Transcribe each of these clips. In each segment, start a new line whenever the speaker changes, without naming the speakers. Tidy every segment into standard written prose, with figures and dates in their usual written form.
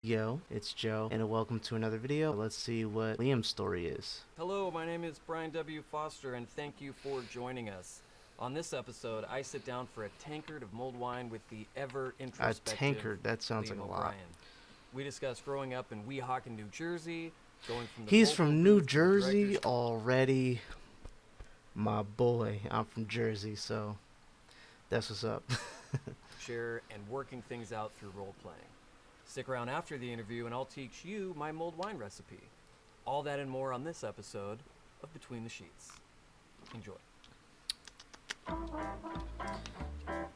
Yo, it's Joe, and welcome to another video. Let's see what Liam's story is.
Hello, my name is Brien W. Foster, and thank you for joining us. On this episode, I sit down for a tankard of mulled wine with the ever
A
introspective
tankard, that sounds
Liam
like a lot.
O'Brien. We discuss growing up in Weehawken, New Jersey, going from the
He's
vocal
from New
booth to the
Jersey
director's
already. My boy, I'm from Jersey, so that's what's up.
chair and working things out through role playing. Stick around after the interview, and I'll teach you my mulled wine recipe. All that and more on this episode of Between the Sheets. Enjoy.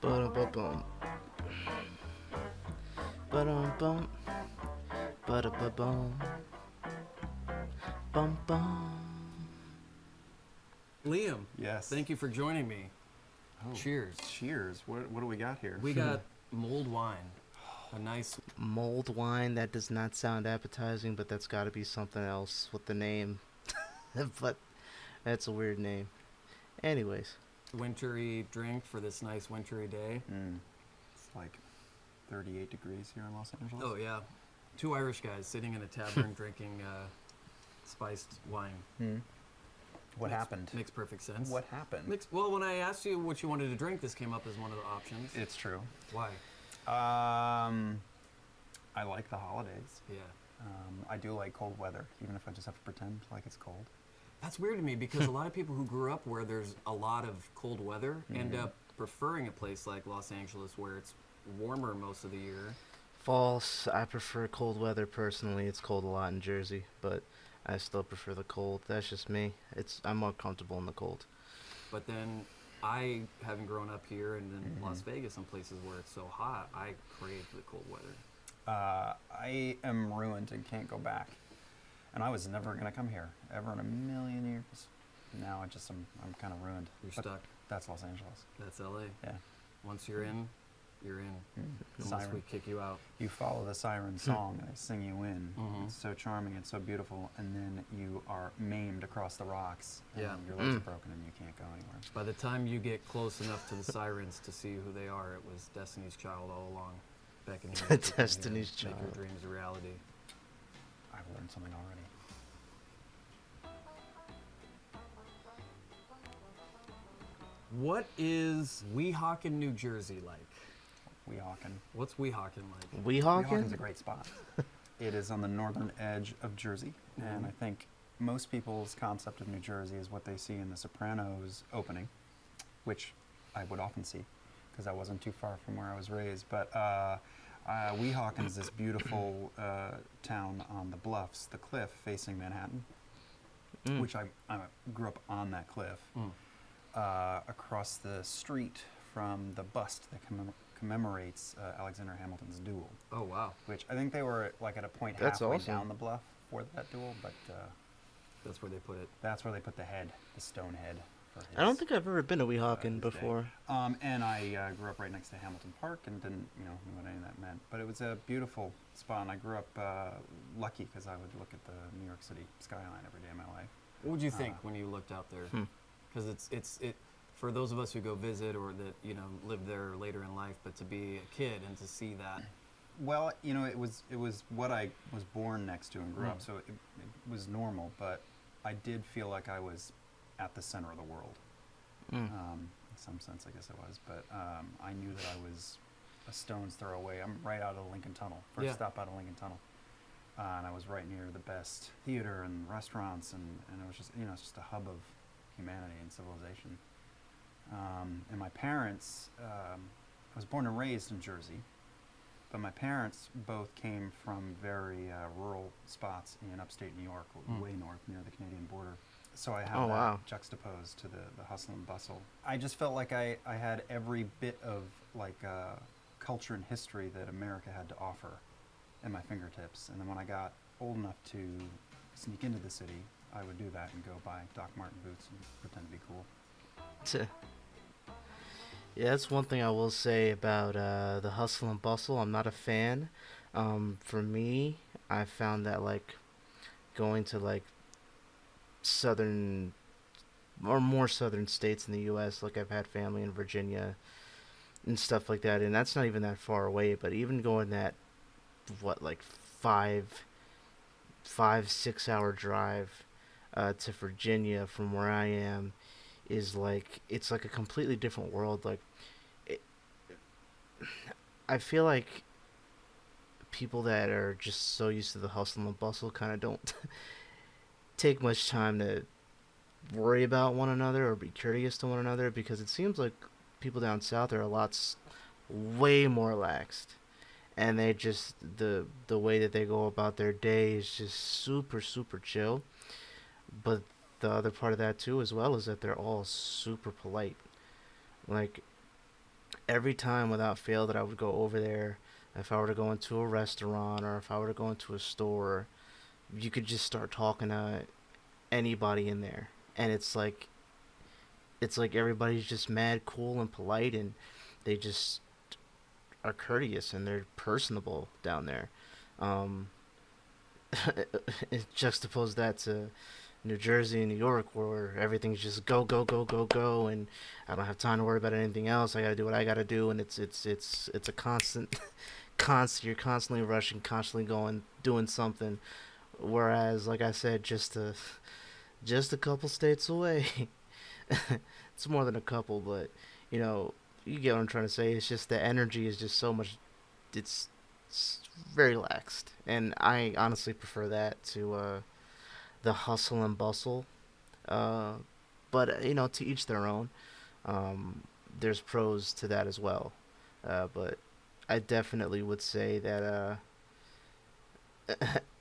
Ba-dum-ba-bum. Ba-dum-bum. Ba-da-ba-bum. Bum-bum.
Liam,
Yes.
thank you for joining me.
Oh,
Cheers.
Cheers. What do we got here?
We got mulled wine. A nice.
Mulled wine, that does not sound appetizing, but that's got to be something else with the name. But that's a weird name. Anyways.
Wintry drink for this nice wintry day.
It's like 38 degrees here in Los Angeles.
Oh yeah, two Irish guys sitting in a tavern drinking spiced wine.
What happened?
Makes perfect sense.
What happened?
Well, when I asked you what you wanted to drink, this came up as one of the options.
It's true.
Why?
I like the holidays.
Yeah.
I do like cold weather, even if I just have to pretend like it's cold.
That's weird to me because a lot of people who grew up where there's a lot of cold weather end up preferring a place like Los Angeles where it's warmer most of the year.
False. I prefer cold weather personally. It's cold a lot in Jersey, but I still prefer the cold. That's just me. I'm more comfortable in the cold.
But then I, having grown up here and in Las Vegas and places where it's so hot, I crave the cold weather.
I am ruined and can't go back. And I was never going to come here, ever in a million years. Now I'm kind of ruined.
You're
But
stuck.
That's Los Angeles.
That's LA.
Yeah.
Once you're in, you're in. Unless
Siren.
we kick you out.
You follow the siren song and they sing you in.
Mhm.
It's so charming, it's so beautiful, and then you are maimed across the rocks. And
Yeah.
your legs are broken and you can't go anywhere.
By the time you get close enough to the sirens to see who they are, it was Destiny's Child all along. Beckoning you, taking you,
Destiny's
Make your
Child.
dreams a reality.
I've learned something already.
What is Weehawken, New Jersey like?
Weehawken.
What's Weehawken like?
Weehawken's a
Weehawken?
great spot. It is on the northern edge of Jersey, and I think most people's concept of New Jersey is what they see in The Sopranos opening, which I would often see because I wasn't too far from where I was raised. But Weehawken is this beautiful town on the bluffs, the cliff facing Manhattan, which I grew up on that cliff. Across the street from the bust that commemorates Alexander Hamilton's duel,
Oh, wow.
which I think they were like at a point
That's
halfway
awesome.
down the bluff for that duel, but
That's where they put it.
that's where they put the head, the stone head. For his,
I don't think I've ever been to Weehawken
his day.
before.
And I grew up right next to Hamilton Park and didn't, know what any of that meant. But it was a beautiful spot, and I grew up lucky because I would look at the New York City skyline every day of my life.
What would you think when you looked out there? Because it's for those of us who go visit or that live there later in life, but to be a kid and to see that.
Well, it was what I was born next to and grew up, so it was normal. But I did feel like I was at the center of the world. In some sense, I guess I was. But I knew that I was a stone's throw away. I'm right out of the Lincoln Tunnel. First
Yeah.
stop out of Lincoln Tunnel. And I was right near the best theater and restaurants, and it was just, it's just a hub of humanity and civilization. And my parents, I was born and raised in Jersey, but my parents both came from very rural spots in upstate New York, way north near the Canadian border. So I have
Oh,
that
wow.
juxtaposed to the hustle and bustle. I just felt like I had every bit of culture and history that America had to offer at my fingertips. And then when I got old enough to sneak into the city, I would do that and go buy Doc Marten boots and pretend to be cool.
Yeah, that's one thing I will say about the hustle and bustle. I'm not a fan. For me, I found that going to southern or more southern states in the U.S. I've had family in Virginia and stuff like that, and that's not even that far away. But even going that, five 6 hour drive to Virginia from where I am is like it's like a completely different world. Like it, I feel like people that are just so used to the hustle and bustle kind of don't take much time to worry about one another or be courteous to one another because it seems like people down south are a lot way more relaxed and they just the way that they go about their day is just super chill. But the other part of that too as well is that they're all super polite. Like every time without fail that I would go over there, if I were to go into a restaurant or if I were to go into a store, you could just start talking to anybody in there, and it's like everybody's just mad cool and polite, and they just are courteous and they're personable down there. Um, Juxtapose that to New Jersey and New York, where everything's just go go go go go, and I don't have time to worry about anything else. I gotta do what I gotta do, and it's a constant, constant. You're constantly rushing, constantly going, doing something. Whereas, like I said, just a couple states away, it's more than a couple, but you know, you get what I'm trying to say. It's just the energy is just so much. It's very relaxed, and I honestly prefer that to the hustle and bustle. Uh, but you know, to each their own. There's pros to that as well. But I definitely would say that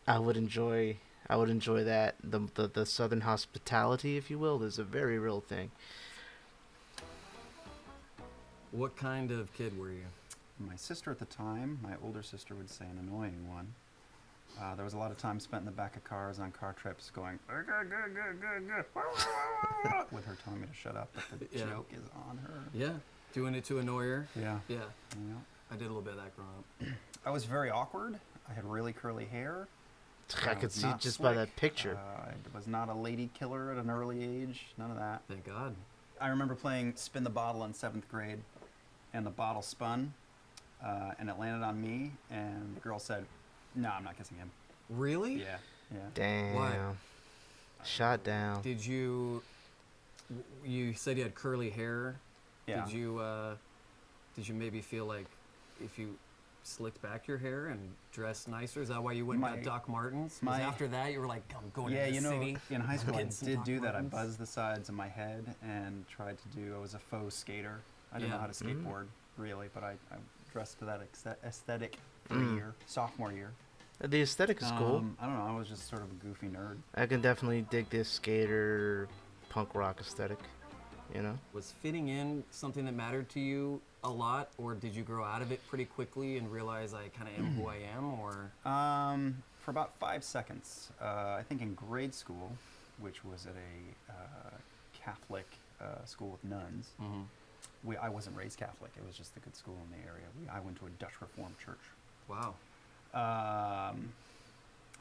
I would enjoy I would enjoy that the southern hospitality, if you will, is a very real thing.
What kind of kid were you?
My sister at the time, my older sister would say an annoying one. There was a lot of time spent in the back of cars on car trips going with her telling me to shut up, but the
Yeah.
joke is on her.
Yeah, doing it to annoy her.
Yeah.
Yeah,
Yeah.
I did a little bit of that growing up.
I was very awkward. I had really curly hair.
I could
was
see
not
just by
slick.
that picture.
I was not a lady killer at an early age. None of that.
Thank God.
I remember playing spin the bottle in 7th grade, and the bottle spun, and it landed on me, and the girl said, "No, I'm not kissing him."
Really?
Yeah, yeah.
Damn.
Why?
Shot down.
Did you? You said you had curly hair.
Yeah.
Did you maybe feel like if you slicked back your hair and dressed nicer, is that why you went and got Doc Martens? 'Cause after that you were like, I'm going
Yeah,
to the
you know,
city.
in high school I
getting some
did
Doc
do that. I
Martens.
buzzed the sides of my head and tried to do. I was a faux skater. I didn't know
Yeah.
how to skateboard really, but I dressed to that aesthetic for a
Mm.
year, sophomore year.
The aesthetic is cool.
I don't know. I was just sort of a goofy nerd.
I can definitely dig this skater punk rock aesthetic. You know.
Was fitting in something that mattered to you a lot, or did you grow out of it pretty quickly and realize I kind of am who I am, or?
For about 5 seconds, I think in grade school, which was at a Catholic school with nuns.
Mm-hmm.
I wasn't raised Catholic. It was just a good school in the area. I went to a Dutch Reformed church.
Wow.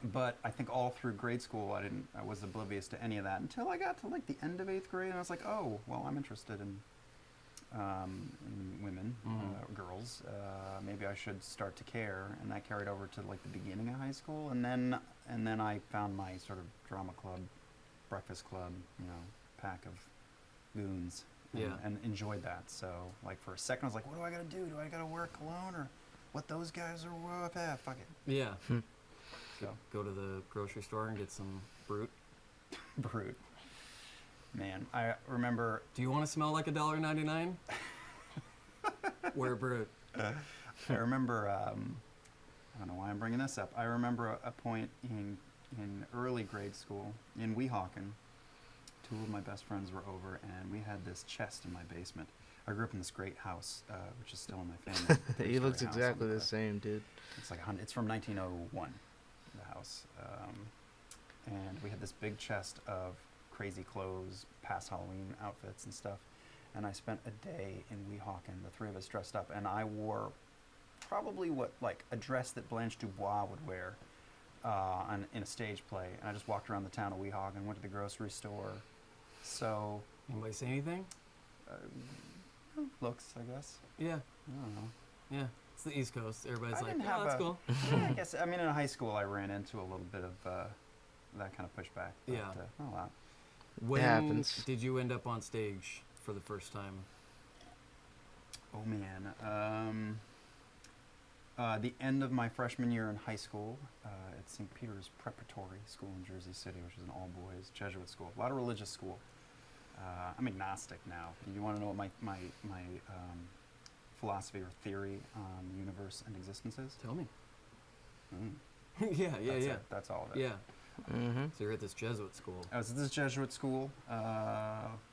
But I think all through grade school, I was oblivious to any of that until I got to like the end of 8th grade, and I was like, oh, well, I'm interested in women, girls. Maybe I should start to care, and that carried over to like the beginning of high school, and then I found my sort of drama club, breakfast club, pack of goons, and enjoyed that. So like for a second, I was like, what do I gotta do? Do I gotta wear cologne or what those guys are? Fuck it.
Yeah.
So
Go to the grocery store and get some Brute.
Brute. Man, I remember.
Do you want to smell like $1.99? Wear Brute.
I remember. I don't know why I'm bringing this up. I remember a point in early grade school in Weehawken. 2 of my best friends were over, and we had this chest in my basement. I grew up in this great house, which is still in my family.
He looks
Three-story house
exactly
on
the
cliff.
same, dude.
It's like it's from 1901, the house, and we had this big chest of crazy clothes, past Halloween outfits and stuff. And I spent a day in Weehawken, the 3 of us dressed up, and I wore probably like a dress that Blanche Dubois would wear in a stage play. And I just walked around the town of Weehawken, went to the grocery store. So
Anybody say anything?
looks, I guess.
Yeah.
I don't know.
Yeah. It's the East Coast. Everybody's
I
like,
didn't
"Oh,
have
that's
a-
cool."
Yeah, I guess. I mean, in high school, I ran into a little bit of that kind of pushback. But,
Yeah.
oh wow.
When
happens.
did you end up on stage for the first time?
Oh man. The end of my freshman year in high school at St. Peter's Preparatory School in Jersey City, which is an all-boys Jesuit school. A lot of religious school. I'm agnostic now. You want to know what my philosophy or theory on the universe and existence is?
Tell me.
Mm.
Yeah,
That's
yeah.
it. That's all of it.
Yeah.
Mm-hmm.
So you're at this Jesuit school.
I was at this Jesuit school,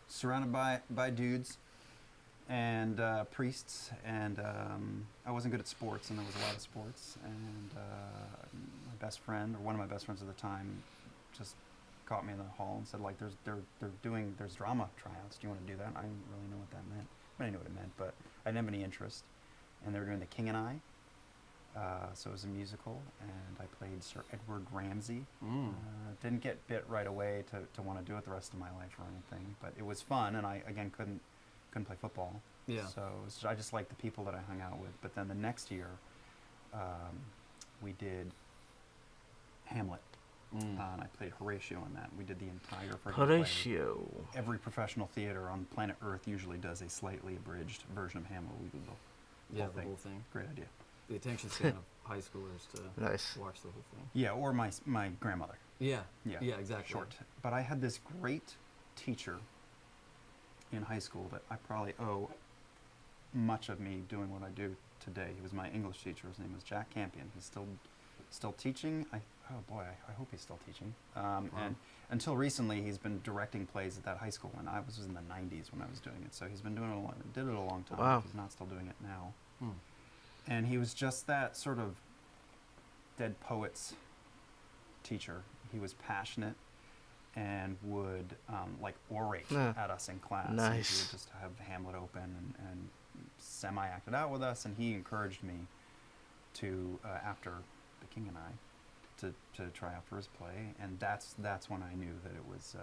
surrounded by dudes and priests, and I wasn't good at sports, and there was a lot of sports. And my best friend, or one of my best friends at the time, just caught me in the hall and said, like, there's drama tryouts. Do you want to do that? I didn't really know what that meant. I didn't know what it meant, but I didn't have any interest. And they were doing The King and I. So it was a musical, and I played Sir Edward Ramsay. Didn't get bit right away to want to do it the rest of my life or anything, but it was fun, and I, again, couldn't play football.
Yeah.
So I just liked the people that I hung out with. But then the next year, we did Hamlet, and I played Horatio in that. We did the entire freaking play.
Horatio.
Every professional theater on planet Earth usually does a slightly abridged version of Hamlet. We did the
Yeah,
whole
the
thing.
whole thing.
Great idea.
The attention span of high schoolers to
Nice.
watch the whole thing.
Yeah, or my grandmother.
Yeah.
Yeah.
Yeah, exactly.
Short. But I had this great teacher in high school that I probably owe much of me doing what I do today. He was my English teacher. His name was Jack Campion. He's still teaching. I hope he's still teaching. And until recently, he's been directing plays at that high school. And I was in the 90s when I was doing it. So he's been doing it did it a long time.
Wow.
He's not still doing it now.
Hmm.
And he was just that sort of dead poets teacher. He was passionate and would like orate
Yeah.
at us in class. And he
Nice.
would just have Hamlet open and semi-act it out with us. And he encouraged me to, after The King and I, to try out for his play. And that's when I knew that it was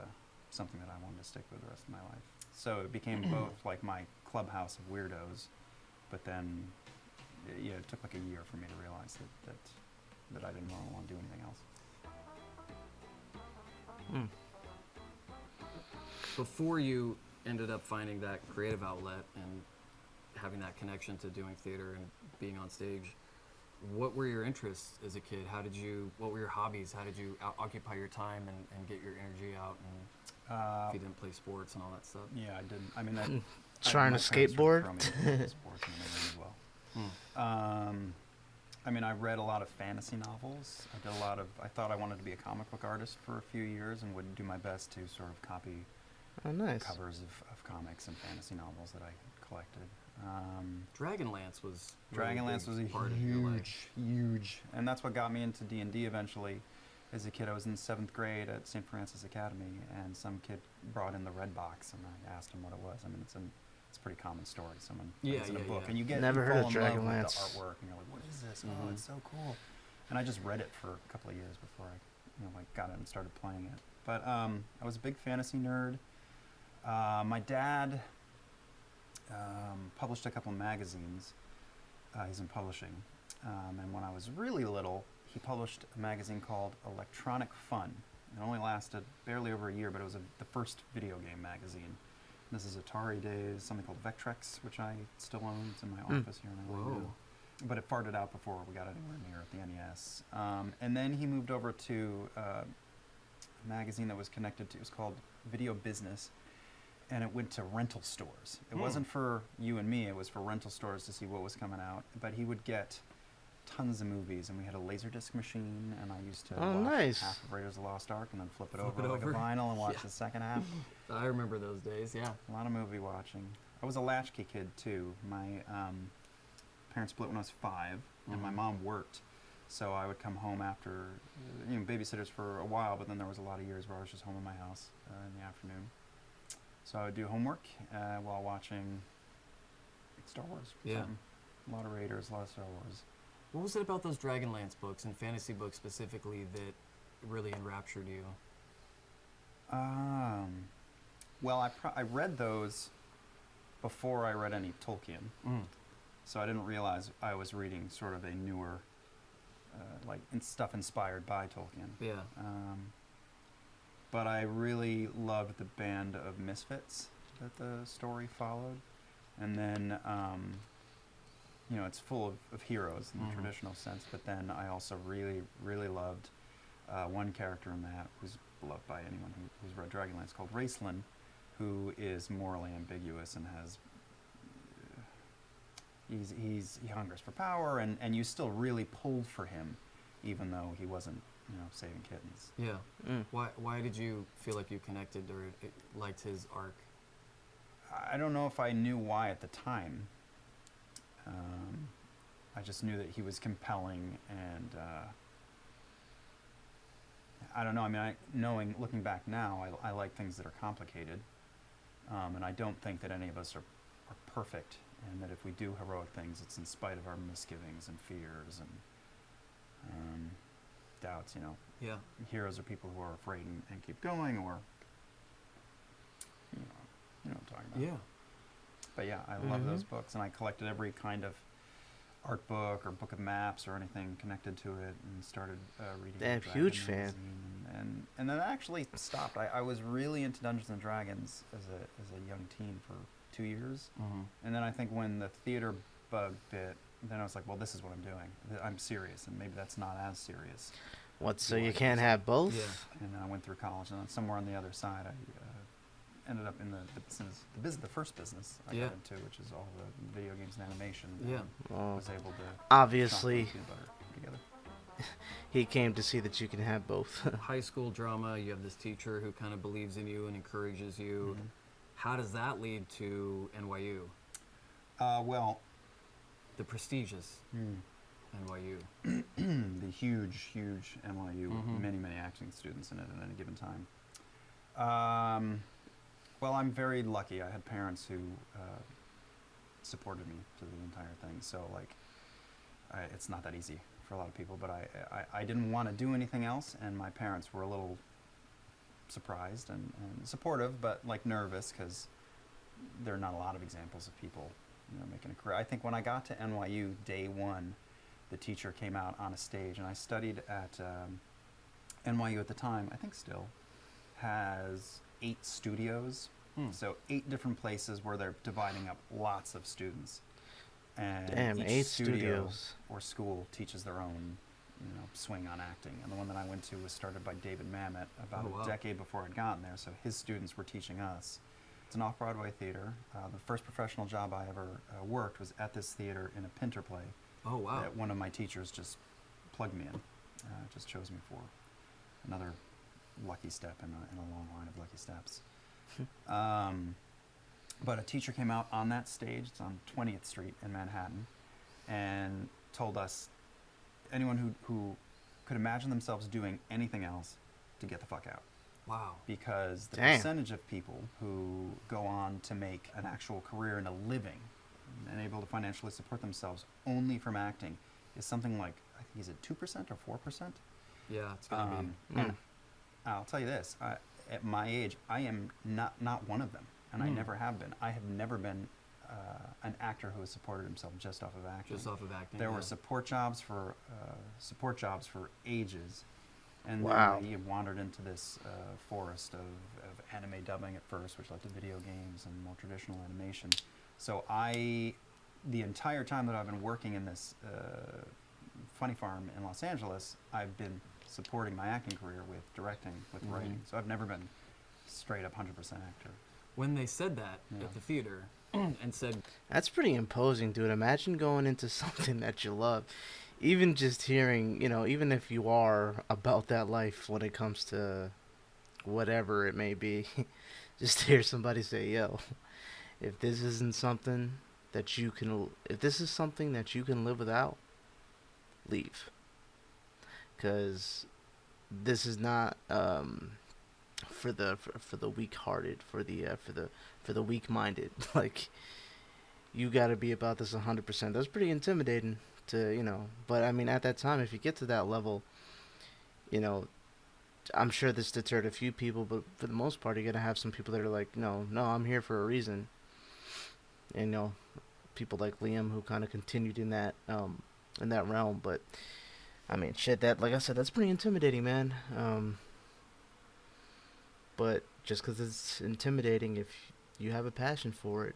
something that I wanted to stick with the rest of my life. So it became both like my clubhouse of weirdos, but then it took like a year for me to realize that I didn't really want to do anything else.
Before you ended up finding that creative outlet and having that connection to doing theater and being on stage, what were your interests as a kid? What were your hobbies? How did you occupy your time and get your energy out? And if you didn't play sports and all that stuff?
Yeah, I didn't. I mean,
Trying
my
to
parents would
skateboard?
throw me into sports and everything as well. I mean, I read a lot of fantasy novels. I thought I wanted to be a comic book artist for a few years and would do my best to sort of copy
Oh, nice.
covers of comics and fantasy novels that I collected.
Dragonlance was really
Dragonlance was a
big part of your life.
huge, and that's what got me into D&D eventually. As a kid, I was in 7th grade at St. Francis Academy, and some kid brought in the red box, and I asked him what it was. I mean, it's a pretty common story. Someone puts in a book, and you get
Never
you
heard
fall
of
in love with
Dragonlance.
the artwork, and you're like, what is this? Oh, it's so cool. And I just read it for a couple of years before I got it and started playing it. But I was a big fantasy nerd. My dad published a couple of magazines. He's in publishing. And when I was really little, he published a magazine called Electronic Fun. It only lasted barely over a year, but it was the first video game magazine. This is Atari days, something called Vectrex, which I still own. It's in my office here in LA
Whoa.
now. But it farted out before we got anywhere near at the NES. And then he moved over to a magazine that was connected to, it was called Video Business, and it went to rental stores. It wasn't for you and me, it was for rental stores to see what was coming out. But he would get tons of movies, and we had a Laserdisc machine, and I used to watch
nice.
half of Raiders of the Lost Ark and then flip it
Flip
over
it
like
over.
a vinyl and watch
Yeah.
the second half.
I remember those days, yeah.
A lot of movie watching. I was a latchkey kid too. My parents split when I was 5, and my mom worked, so I would come home after, babysitters for a while, but then there was a lot of years where I was just home in my house in the afternoon. So I would do homework while watching Star Wars.
Yeah.
A lot of Raiders, a lot of Star Wars.
What was it about those Dragonlance books and fantasy books specifically that really enraptured you?
Well, I read those before I read any Tolkien. So I didn't realize I was reading sort of a newer, stuff inspired by Tolkien.
Yeah.
But I really loved the band of misfits that the story followed. And then, it's full of heroes in the traditional sense, but then I also really, really loved one character in that who's beloved by anyone who's read Dragonlance, called Raceland, who is morally ambiguous and has... he hungers for power, and you still really pulled for him, even though he wasn't, saving kittens.
Yeah. Why did you feel like you connected or liked his arc?
I don't know if I knew why at the time. I just knew that he was compelling, and I don't know. I mean, looking back now, I like things that are complicated, and I don't think that any of us are perfect, and that if we do heroic things, it's in spite of our misgivings and fears and doubts.
Yeah.
Heroes are people who are afraid and keep going, or you know what I'm talking about.
Yeah.
But yeah, I love those books, and I collected every kind of art book or book of maps or anything connected to it, and started reading.
Damn,
Dragon
huge fan.
magazine, and then I actually stopped. I was really into Dungeons and Dragons as a young teen for 2 years, and then I think when the theater bug bit, then I was like, well, this is what I'm doing. I'm serious, and maybe that's not as serious.
What? So you can't have both?
Yeah.
And then I went through college, and then somewhere on the other side, I ended up in the first business I got into, which is all the video games and animation.
Yeah.
And was able to
Obviously,
chop peanut butter together.
he came to see that you can have both.
High school drama, you have this teacher who kind of believes in you and encourages you. How does that lead to NYU?
Well,
The prestigious NYU.
the huge NYU, many acting students in it at any given time. Well, I'm very lucky. I had parents who supported me through the entire thing. So, it's not that easy for a lot of people. But I didn't want to do anything else, and my parents were a little surprised and supportive, but nervous, because there are not a lot of examples of people, making a career. I think when I got to NYU day one, the teacher came out on a stage, and I studied at NYU at the time. I think still has 8 studios, so 8 different places where they're dividing up lots of students. And
Damn,
each
8
studio
studios.
or school teaches their own, swing on acting. And the one that I went to was started by David Mamet about a decade before I'd gotten there, so his students were teaching us. It's an off-Broadway theater. The first professional job I ever worked was at this theater in a Pinter play.
Oh, wow.
That one of my teachers just plugged me in, just chose me for. Another lucky step in a long line of lucky steps. But a teacher came out on that stage. It's on 20th Street in Manhattan, and told us anyone who could imagine themselves doing anything else to get the fuck out.
Wow.
Because the
Damn.
percentage of people who go on to make an actual career and a living and able to financially support themselves only from acting is something like, I think, is it 2% or 4%?
Yeah, it's going to be.
And I'll tell you this, at my age, I am not one of them, and I never have been. I have never been an actor who has supported himself just off of acting.
Just off of acting.
There
yeah.
were support jobs for ages, and
Wow.
then you wandered into this forest of anime dubbing at first, which led to video games and more traditional animation. So the entire time that I've been working in this funny farm in Los Angeles, I've been supporting my acting career with directing, with writing. So I've never been straight up 100% actor.
When they said that at the theater and said,
That's pretty imposing, dude. Imagine going into something that you love. Even just hearing, even if you are about that life when it comes to whatever it may be, just to hear somebody say, yo, if this isn't something that you can, if this is something that you can live without, leave. Because this is not for the weak-hearted, for the weak-minded. Like, you got to be about this 100%. That's pretty intimidating to, But I mean, at that time, if you get to that level, I'm sure this deterred a few people, but for the most part, you're gonna have some people that are like, no, I'm here for a reason. And people like Liam who kind of continued in that realm. But I mean, shit, that like I said, that's pretty intimidating, man. But just because it's intimidating, if you have a passion for it,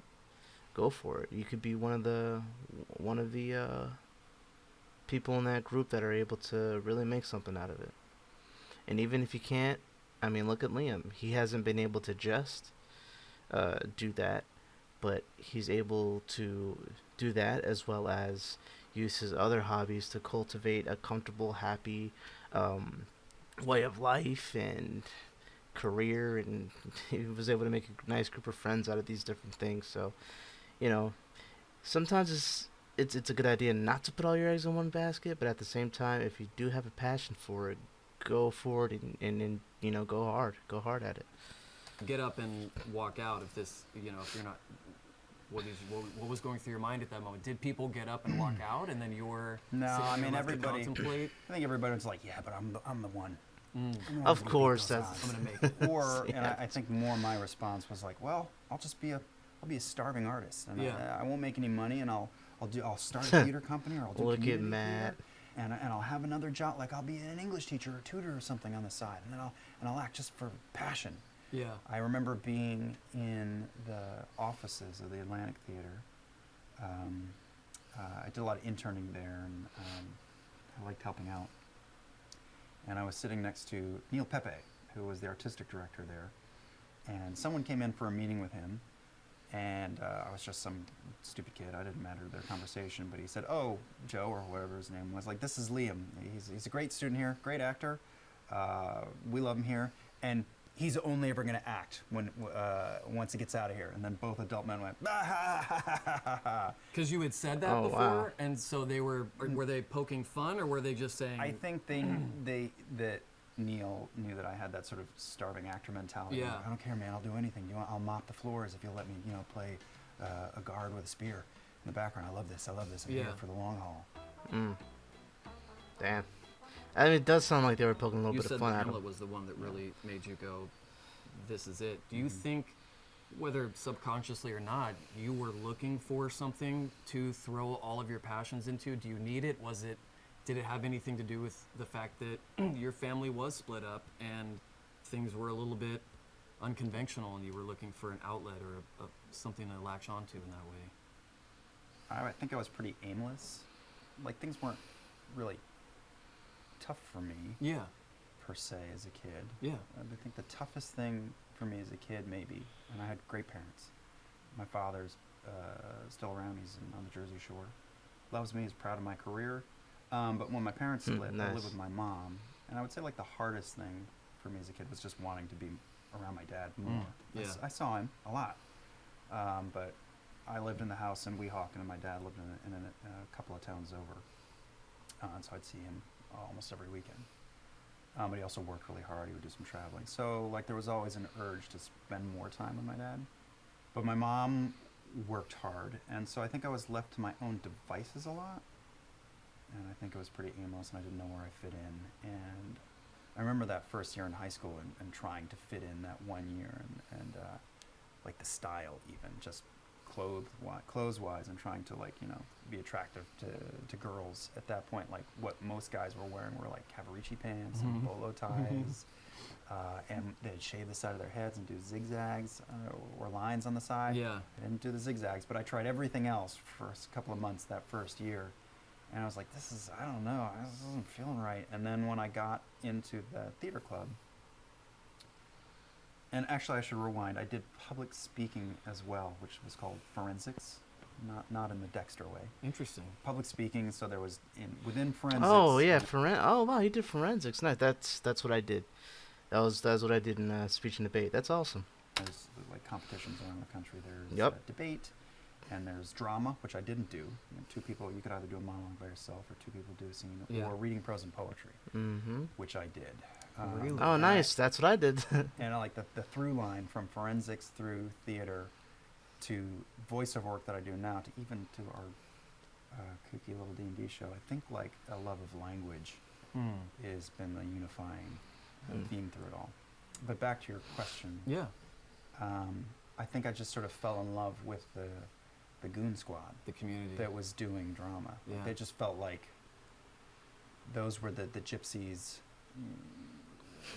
go for it. You could be one of the people in that group that are able to really make something out of it. And even if you can't, I mean, look at Liam. He hasn't been able to just do that, but he's able to do that as well as use his other hobbies to cultivate a comfortable, happy way of life and career, and he was able to make a nice group of friends out of these different things. So, you know, sometimes it's a good idea not to put all your eggs in one basket, but at the same time, if you do have a passion for it, go for it and you know, go hard at it.
Get up and walk out if this, you know, if you're not, what was going through your mind at that moment? Did people get up and walk out, and then you're
No,
sitting
I
there
mean
left to
everybody.
contemplate?
I think everybody was like, yeah, but I'm the one. I'm the one
Of
who's gonna beat
course,
those
that's-
odds."
I'm gonna make it.
Or and
Yeah.
I think more my response was like, well, I'll be a starving artist, and
Yeah.
I won't make any money, and I'll start a theater company, or I'll do
Look at
community
Matt.
theater, and I'll have another job, like I'll be an English teacher or tutor or something on the side, and then I'll act just for passion.
Yeah.
I remember being in the offices of the Atlantic Theater. I did a lot of interning there, and I liked helping out. And I was sitting next to Neil Pepe, who was the artistic director there. And someone came in for a meeting with him, and I was just some stupid kid. I didn't matter to their conversation, but he said, "Oh, Joe," or whatever his name was, like, "this is Liam. He's a great student here, great actor. We love him here, and he's only ever going to act when once he gets out of here." And then both adult men went, "Ah, ha, ha, ha, ha, ha."
Because you had said that
Oh,
before,
wow.
and so were they poking fun, or were they just saying?
I think that Neil knew that I had that sort of starving actor mentality.
Yeah.
Like, I don't care, man. I'll do anything. I'll mop the floors if you'll let me, play a guard with a spear in the background. I love this. I'm
Yeah.
here for the long haul.
Damn. I mean, it does sound like they were poking a little
You
bit
said
of fun
that
at him.
Hamlet was the one that really made you go, "This is it." Do you think, whether subconsciously or not, you were looking for something to throw all of your passions into? Do you need it? Did it have anything to do with the fact that your family was split up and things were a little bit unconventional, and you were looking for an outlet or something to latch onto in that way?
I think I was pretty aimless. Like, things weren't really tough for me,
Yeah.
per se, as a kid.
Yeah.
I think the toughest thing for me as a kid, maybe, and I had great parents. My father's still around. He's on the Jersey Shore. Loves me. He's proud of my career. But when my parents split, I
nice.
lived with my mom. And I would say, like, the hardest thing for me as a kid was just wanting to be around my dad more.
yeah.
I saw him a lot. But I lived in the house in Weehawken, and my dad lived in a couple of towns over. And so I'd see him almost every weekend. But he also worked really hard. He would do some traveling. So, like, there was always an urge to spend more time with my dad. But my mom worked hard, and so I think I was left to my own devices a lot. And I think it was pretty aimless, and I didn't know where I fit in. And I remember that first year in high school and trying to fit in that 1 year, and like the style, even just clothes-wise, and trying to, like, be attractive to girls at that point. Like, what most guys were wearing were like Cavarici pants and bolo ties, and they'd shave the side of their heads and do zigzags or lines on the side.
Yeah.
I didn't do the zigzags, but I tried everything else for a couple of months that first year. And I was like, I don't know, this isn't feeling right. And then when I got into the theater club, and actually I should rewind, I did public speaking as well, which was called forensics, not in the Dexter way.
Interesting.
Public speaking, so there was within forensics.
Oh yeah, oh wow, you did forensics. Nice. That's what I did. That's what I did in speech and debate. That's awesome.
There's like competitions around the country. There's
Yep.
Debate, and there's drama, which I didn't do. Two people, you could either do a monologue by yourself, or two people do a scene,
Yeah.
or reading prose and poetry,
Mm-hmm.
which I did.
Really?
Oh,
and
nice. That's what I did.
And like the through line from forensics through theater to voiceover work that I do now, to even to our kooky little D&D show, I think like a love of language has been the unifying theme through it all. But back to your question.
Yeah.
I think I just sort of fell in love with the goon squad
The community.
that was doing drama.
Yeah.
They just felt like those were the gypsies,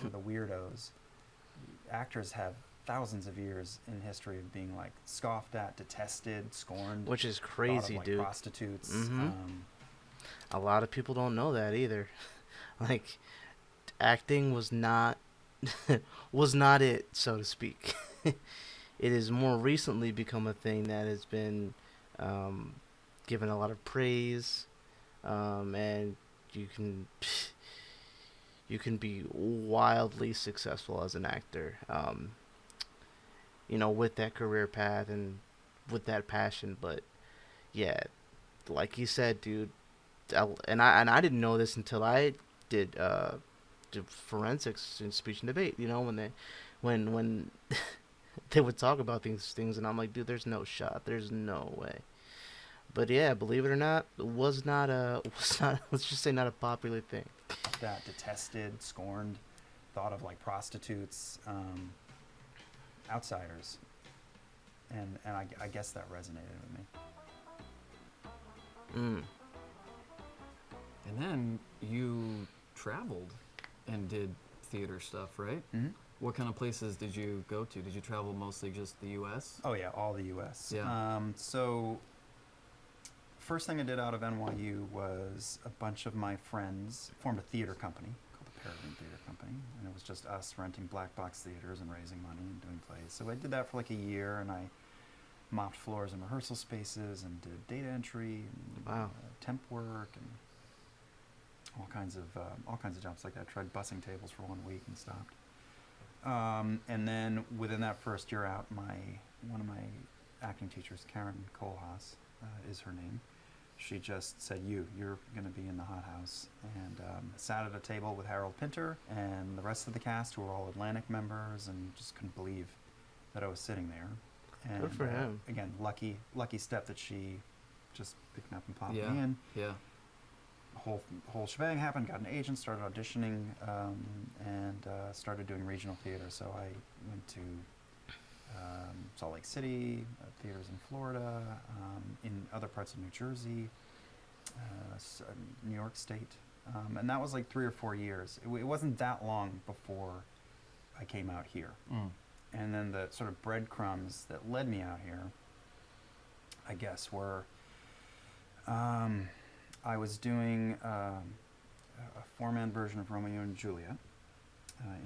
the weirdos. Actors have thousands of years in history of being like scoffed at, detested, scorned.
Which is
thought of,
crazy,
like,
dude.
prostitutes.
Mhm. A lot of people don't know that either. Like, acting was not was not it, so to speak. It has more recently become a thing that has been given a lot of praise, and you can you can be wildly successful as an actor. With that career path and with that passion. But yeah, like you said, dude, and I didn't know this until I did forensics in speech and debate. When they would talk about these things, and I'm like, dude, there's no shot, there's no way. But yeah, believe it or not, it was not a was not let's just say not a popular thing.
That detested, scorned, thought of like prostitutes, outsiders, and I guess that resonated with me.
Mm.
And then you traveled and did theater stuff, right?
Mm-hmm.
What kind of places did you go to? Did you travel mostly just the U.S.?
Oh yeah, all the U.S.
Yeah.
So first thing I did out of NYU was a bunch of my friends formed a theater company called the Peregrine Theater Company, and it was just us renting black box theaters and raising money and doing plays. So I did that for like a year, and I mopped floors in rehearsal spaces and did data entry and
Wow.
temp work and all kinds of jobs like that. Tried bussing tables for 1 week and stopped. And then within that first year out, one of my acting teachers, Karen Kohlhaas, is her name. She just said, you're going to be in the hot house. And sat at a table with Harold Pinter and the rest of the cast, who were all Atlantic members, and just couldn't believe that I was sitting there. And,
Good for him.
Again, lucky step that she just picked me up and popped
Yeah.
me in.
Yeah.
Whole shebang happened. Got an agent, started auditioning, and started doing regional theater. So I went to Salt Lake City, theaters in Florida, in other parts of New Jersey, New York State, and that was like 3 or 4 years. It wasn't that long before I came out here.
Mm.
And then the sort of breadcrumbs that led me out here, I guess, were I was doing a 4-man version of Romeo and Juliet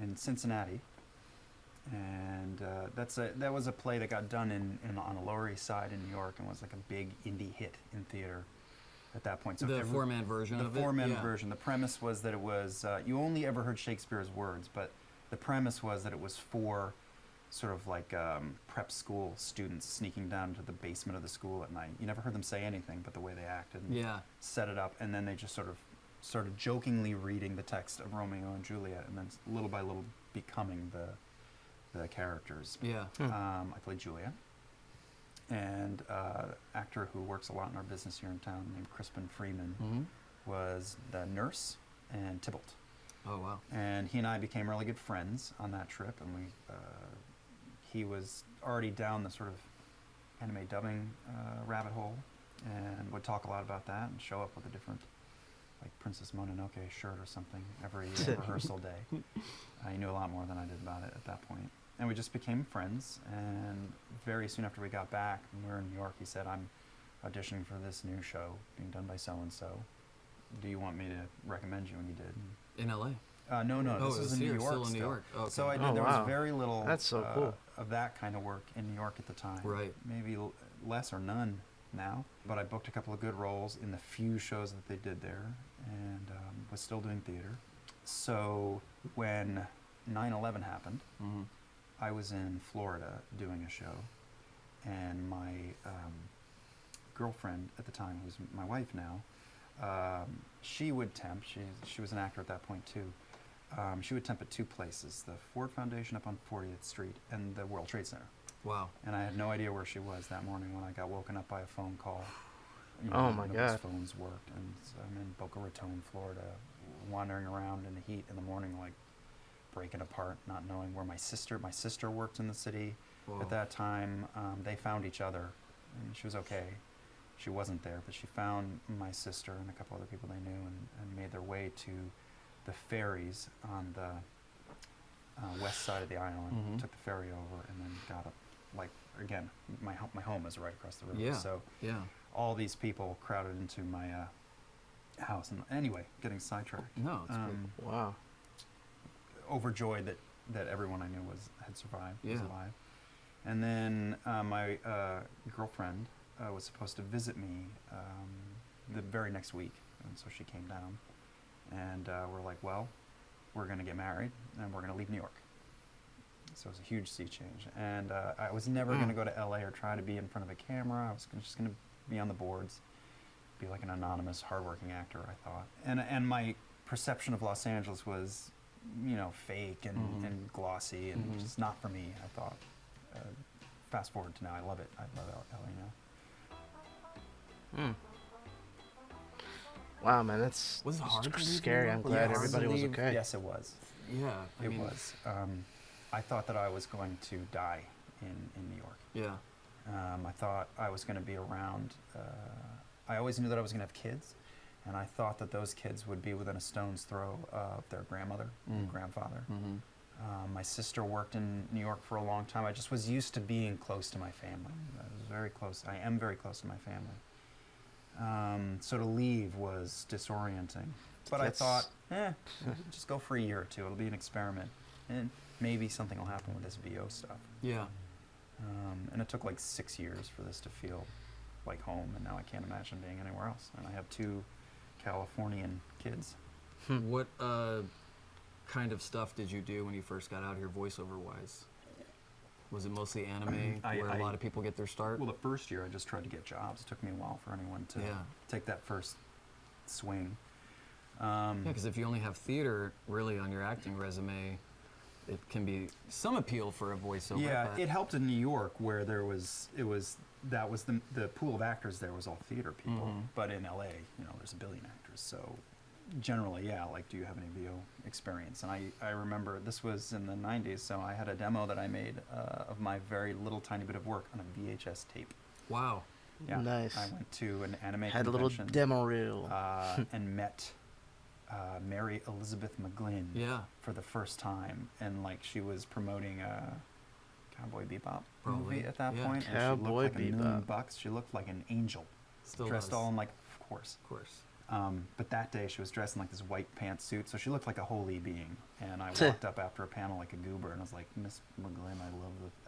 in Cincinnati, and that was a play that got done on the Lower East Side in New York and was like a big indie hit in theater at that point. So
The 4-man version of it?
The 4-man
Yeah.
version. The premise was that it was you only ever heard Shakespeare's words, but the premise was that it was for sort of like prep school students sneaking down to the basement of the school at night. You never heard them say anything, but the way they acted and
Yeah.
set it up, and then they just sort of started jokingly reading the text of Romeo and Juliet, and then little by little becoming the characters.
Yeah.
I played Juliet, and actor who works a lot in our business here in town named Crispin Freeman
Mm-hmm.
was the nurse and Tybalt.
Oh, wow.
And he and I became really good friends on that trip, and he was already down the sort of anime dubbing rabbit hole, and would talk a lot about that and show up with a different, like, Princess Mononoke shirt or something every rehearsal day. He knew a lot more than I did about it at that point. And we just became friends, and very soon after we got back, when we were in New York, he said, I'm auditioning for this new show being done by so-and-so. Do you want me to recommend you? And he did.
In L.A.?
No,
Oh,
this
it
was
was
in New
here,
York
still in
still.
New York. Okay.
So I did.
Oh,
There
wow.
was very little.
That's so cool.
Of that kind of work in New York at the time.
Right.
Maybe less or none now. But I booked a couple of good roles in the few shows that they did there, and was still doing theater. So when 9/11 happened,
Mm-hmm.
I was in Florida doing a show, and my girlfriend at the time, who's my wife now, she would temp. She was an actor at that point too. She would temp at 2 places: the Ford Foundation up on 40th Street and the World Trade Center.
Wow.
And I had no idea where she was that morning when I got woken up by a phone call.
Oh, my
none of
God.
those phones worked, and so I'm in Boca Raton, Florida, wandering around in the heat in the morning, like breaking apart, not knowing where my sister worked in the city
Whoa.
at that time. They found each other and she was okay. She wasn't there, but she found my sister and a couple other people they knew and made their way to the ferries on the west side of the island.
Mhm.
Took the ferry over and then got up, like, again, my home is right across the river.
Yeah.
So
Yeah.
all these people crowded into my house. And anyway, getting sidetracked.
No, it's great.
Wow.
Overjoyed that everyone I knew had survived, was
Yeah.
alive. And then my girlfriend was supposed to visit me the very next week, and so she came down, and we're like, well, we're going to get married, and we're going to leave New York. So it was a huge sea change, and I was never going to go to LA or try to be in front of a camera. I was just going to be on the boards, be like an anonymous, hardworking actor, I thought. And my perception of Los Angeles was, fake and glossy and just not for me, I thought. Fast forward to now, I love it. I love LA now.
Wow, man, that's
Was it hard to leave
scary.
New
I'm
York?
glad
Yeah,
everybody was
leave-
okay.
Yes, it was.
Yeah. I
It
mean,
was. I thought that I was going to die in New York.
Yeah.
I thought I was going to be around. I always knew that I was going to have kids, and I thought that those kids would be within a stone's throw of their grandmother and grandfather.
Mm-hmm.
My sister worked in New York for a long time. I just was used to being close to my family. I was very close. I am very close to my family. So to leave was disorienting. But
That's-
I thought, just go for a year or two. It'll be an experiment, and maybe something will happen with this VO stuff.
Yeah.
And it took like 6 years for this to feel like home, and now I can't imagine being anywhere else. And I have 2 Californian kids.
What kind of stuff did you do when you first got out here, voiceover-wise? Was it mostly anime, where a lot of people get their start?
Well, the first year I just tried to get jobs. It took me a while for anyone to
Yeah.
take that first swing.
Yeah, because if you only have theater really on your acting resume, it can be some appeal for a voiceover.
Yeah,
but
it helped in New York where the pool of actors there was all theater people.
Mhm.
But in LA, there's a billion actors. So generally, yeah, like, do you have any VO experience? And I remember this was in the 90s, so I had a demo that I made of my very little tiny bit of work on a VHS tape.
Wow.
Yeah.
Nice.
I went to an anime
Had a little
convention
demo reel.
and met Mary Elizabeth McGlynn
Yeah.
for the first time, and like she was promoting a Cowboy Bebop
Probably,
movie at that
yeah.
point, and
Cowboy
she looked like $1,000,000
Bebop.
bucks. She looked like an angel,
Still
dressed
does.
all in like, of course.
Of course.
But that day she was dressed in like this white pantsuit, so she looked like a holy being. And I walked up after a panel like a goober, and I was like, Miss McGlynn,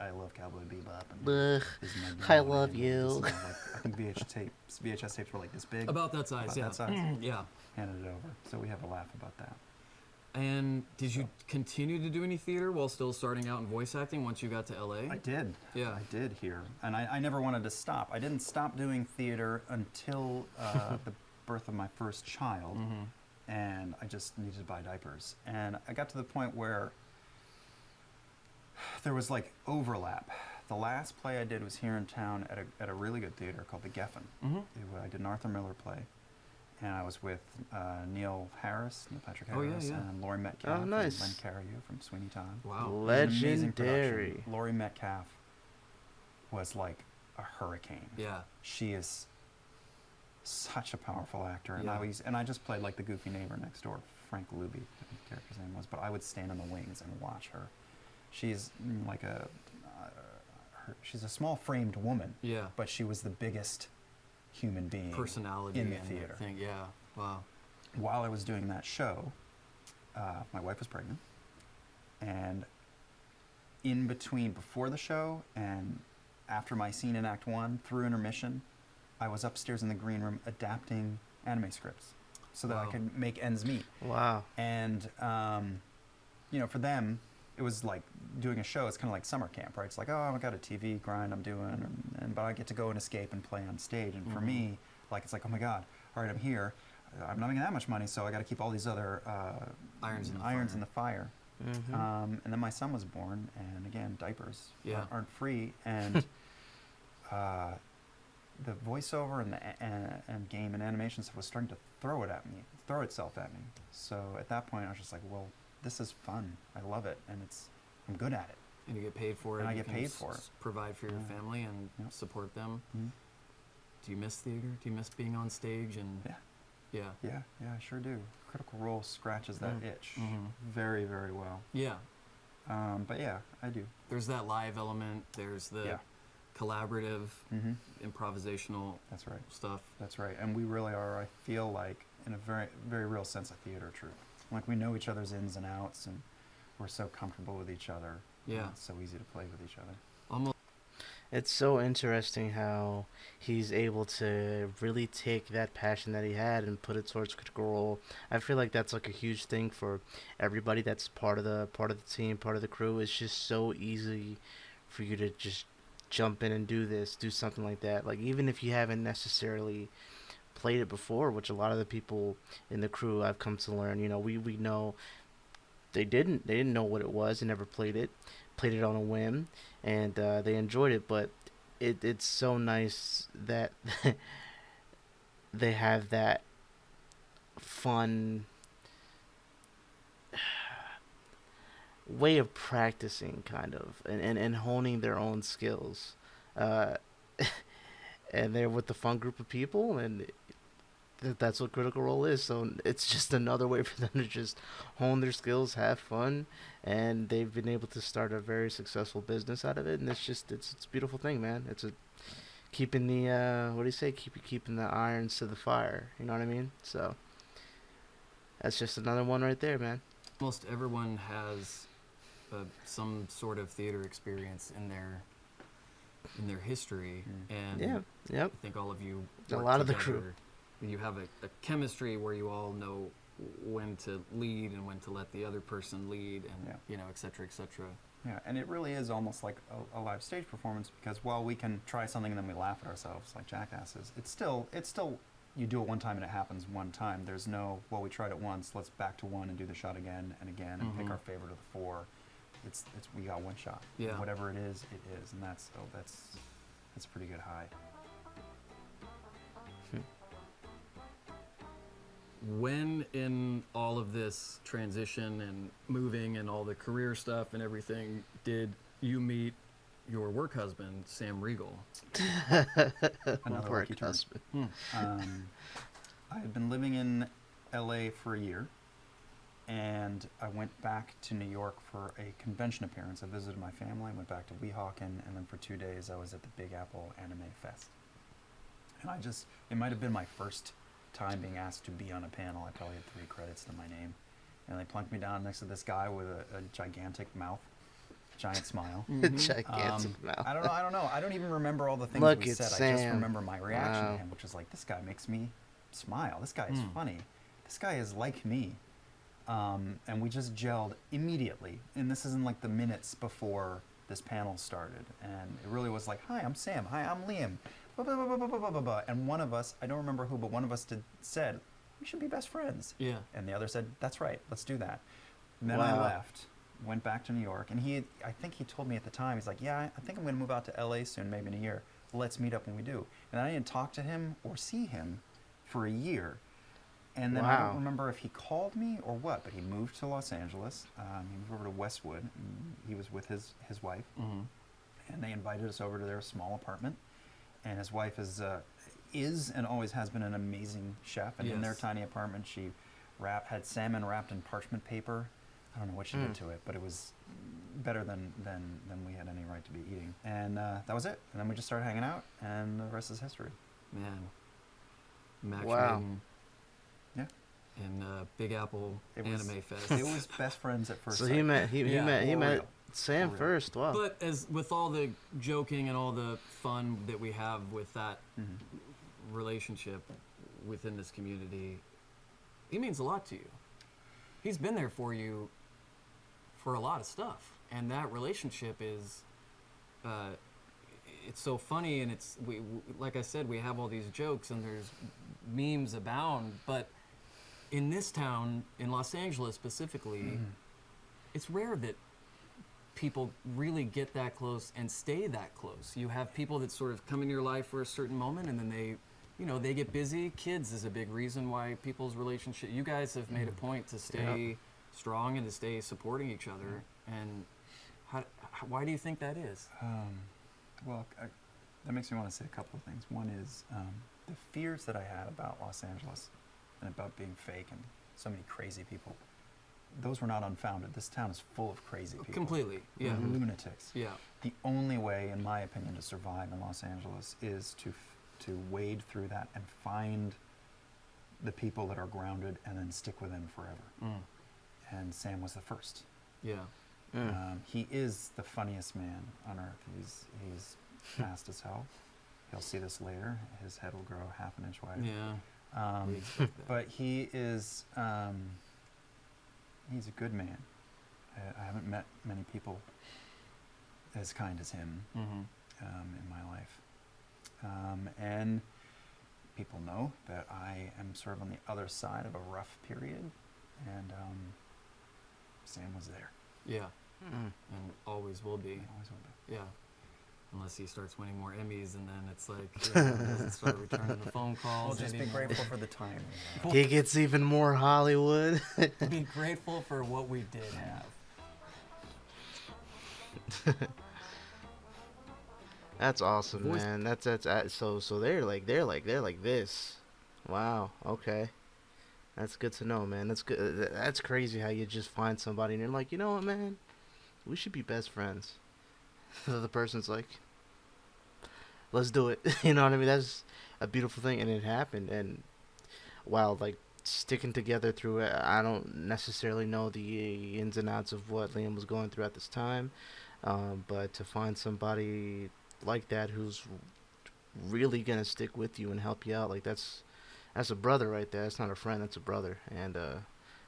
I love Cowboy Bebop. And
Ugh,
this is my
I
demo,
love
and
you.
this is my, like, I think VHS tapes were like this big.
About that size,
About
yeah.
that size.
Yeah.
Handed it over, so we have a laugh about that.
And did you continue to do any theater while still starting out in voice acting once you got to LA?
I did.
Yeah.
I did here. And I never wanted to stop. I didn't stop doing theater until the birth of my first child.
Mm-hmm.
And I just needed to buy diapers. And I got to the point where there was like overlap. The last play I did was here in town at a really good theater called the Geffen.
Mm-hmm.
I did an Arthur Miller play. And I was with Neil Patrick
Oh, yeah,
Harris,
yeah.
and Laurie Metcalf,
Oh, nice.
and Len Carrier from Sweeney Todd.
Wow.
It was an amazing
Legendary.
production. Laurie Metcalf was like a hurricane.
Yeah.
She is such a powerful actor, and
Yeah.
I just played like the goofy neighbor next door, Frank Luby, I think the character's name was. But I would stand in the wings and watch her. She's like she's a small framed woman,
Yeah.
but she was the biggest human being
Personality
in the
and
theater.
thing. Yeah. Wow.
While I was doing that show, my wife was pregnant, and in between, before the show and after my scene in Act 1, through intermission, I was upstairs in the green room adapting anime scripts so that I
Wow.
could make ends meet.
Wow.
And, for them, it was like doing a show. It's kind of like summer camp, right? It's like, oh, I got a TV grind I'm doing, but I get to go and escape and play on stage. And for me, like, it's like, oh my God, all right, I'm here. I'm not making that much money, so I got to keep all these other
Irons in the
irons
fire.
in the fire.
Mm-hmm.
And then my son was born, and again, diapers
Yeah.
aren't free, and the voiceover and game and animation stuff was starting to throw itself at me. So at that point, I was just like, well, this is fun. I love it, and I'm good at it.
And you get paid for it.
And I
you
get
can
paid for it.
Provide for your
Yeah.
family and
Yep.
support them.
Mhm.
Do you miss theater? Do you miss being on stage? And
Yeah.
yeah,
Yeah, I sure do. Critical Role scratches that itch
Mhm.
very, very well.
yeah.
But yeah, I do.
There's that live element. There's the
Yeah.
collaborative,
Mm-hmm.
improvisational
That's right.
stuff.
That's right. And we really are, I feel like, in a very, very real sense, a theater troupe. Like, we know each other's ins and outs, and we're so comfortable with each other. and
Yeah.
It's so easy to play with each other.
Almost.
It's so interesting how he's able to really take that passion that he had and put it towards Critical Role. I feel like that's like a huge thing for everybody that's part of the team, part of the crew. It's just so easy for you to just jump in and do something like that. Like, even if you haven't necessarily played it before, which a lot of the people in the crew I've come to learn, we know they didn't know what it was and never played it on a whim, and they enjoyed it. But it's so nice that they have that fun way of practicing, kind of, and honing their own skills. Uh, and they're with the fun group of people, and that's what Critical Role is. So it's just another way for them to just hone their skills, have fun, and they've been able to start a very successful business out of it. And it's a beautiful thing, man. It's a keeping the what do you say? Keeping the irons to the fire. You know what I mean? So that's just another one right there, man.
Almost everyone has some sort of theater experience in their history, and
Yeah. Yep.
I think all of you
A
work
lot of the crew.
together. You have a chemistry where you all know when to lead and when to let the other person lead, and et cetera, et cetera.
Yeah, and it really is almost like a live stage performance, because while we can try something and then we laugh at ourselves like jackasses, it's still you do it one time and it happens one time. There's no, well, we tried it once, let's back to one and do the shot again and again and pick our favorite of the four. It's we got one shot.
Yeah.
Whatever it is, and that's a pretty good high.
When in all of this transition and moving and all the career stuff and everything, did you meet your work husband, Sam Regal?
Another
Work
lucky turn.
husband.
I had been living in LA for a year, and I went back to New York for a convention appearance. I visited my family, I went back to Weehawken, and then for 2 days I was at the Big Apple Anime Fest. And it might have been my first time being asked to be on a panel. I probably had 3 credits to my name. And they plunked me down next to this guy with a gigantic mouth, giant smile.
Gigantic mouth.
I don't know. I don't even remember all the things
Look,
we
it's
said. I just
Sam.
remember my reaction
Wow.
to him, which is like, this guy makes me smile. This guy is funny. This guy is like me. And we just gelled immediately. And this is in like the minutes before this panel started. And it really was like, hi, I'm Sam. Hi, I'm Liam. Blah, blah, blah, blah, blah, blah, blah, blah. And one of us, I don't remember who, but one of us said, we should be best friends.
Yeah.
And the other said, that's right, let's do that. And then I
Wow.
left, went back to New York, and I think he told me at the time, he's like, yeah, I think I'm going to move out to LA soon, maybe in a year. Let's meet up when we do. And I didn't talk to him or see him for a year. And then I
Wow.
don't remember if he called me or what, but he moved to Los Angeles. He moved over to Westwood. And he was with his wife, and they invited us over to their small apartment. And his wife is and always has been an amazing chef. And in their
Yes.
tiny apartment, she had salmon wrapped in parchment paper. I don't know what she did to it, but it was better than we had any right to be eating. And that was it. And then we just started hanging out, and the rest is history.
Man. Match
Wow.
made
Yeah.
in Big Apple
It was-
Anime Fest.
It was best friends at first
So
sight.
he met
For
met
real.
Sam
For real.
first. Wow.
But as with all the joking and all the fun that we have with that relationship within this community, he means a lot to you. He's been there for you for a lot of stuff, and that relationship is it's so funny, and we like I said, we have all these jokes and there's memes abound, but in this town, in Los Angeles specifically, it's rare that people really get that close and stay that close. You have people that sort of come in your life for a certain moment, and then they get busy. Kids is a big reason why people's relationship. You guys have made a point to stay strong and to stay supporting each other. And Why do you think that is?
Well, that makes me want to say a couple of things. One is the fears that I had about Los Angeles and about being fake and so many crazy people. Those were not unfounded. This town is full of crazy people.
Completely, yeah.
Lunatics.
Yeah.
The only way, in my opinion, to survive in Los Angeles is to wade through that and find the people that are grounded and then stick with them forever. And Sam was the first.
Yeah.
He is the funniest man on earth. He's fast as hell. He'll see this later. His head will grow half an inch wider.
Yeah. We expect that.
But he is, he's a good man. I haven't met many people as kind as him in my life. And people know that I am sort of on the other side of a rough period, and Sam was there.
Yeah. And always will be.
Always will be.
Yeah. Unless he starts winning more Emmys, and then it's like, he doesn't start returning the phone calls.
We'll just be
anymore.
grateful for the time.
He gets even more Hollywood.
Be grateful for what we did have.
That's awesome, man. That's so they're like this. Wow. Okay. That's good to know, man. That's good. That's crazy how you just find somebody and you're like, you know what, man? We should be best friends. The other person's like, let's do it. You know what I mean? That's a beautiful thing, and it happened. And while like sticking together through it, I don't necessarily know the ins and outs of what Liam was going through at this time, but to find somebody like that who's really gonna stick with you and help you out, like that's a brother right there. That's not a friend, that's a brother. And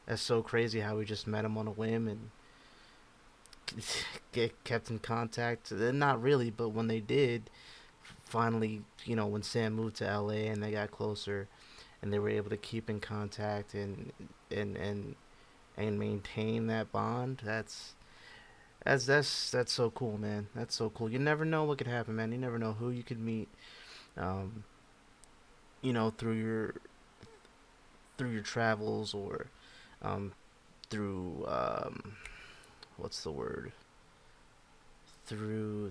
that's so crazy how we just met him on a whim and kept in contact. Not really, but when they did, finally, you know, when Sam moved to LA and they got closer and they were able to keep in contact and maintain that bond, that's so cool, man. That's so cool. You never know what could happen, man. You never know who you could meet, you know, through your travels or through what's the word? Through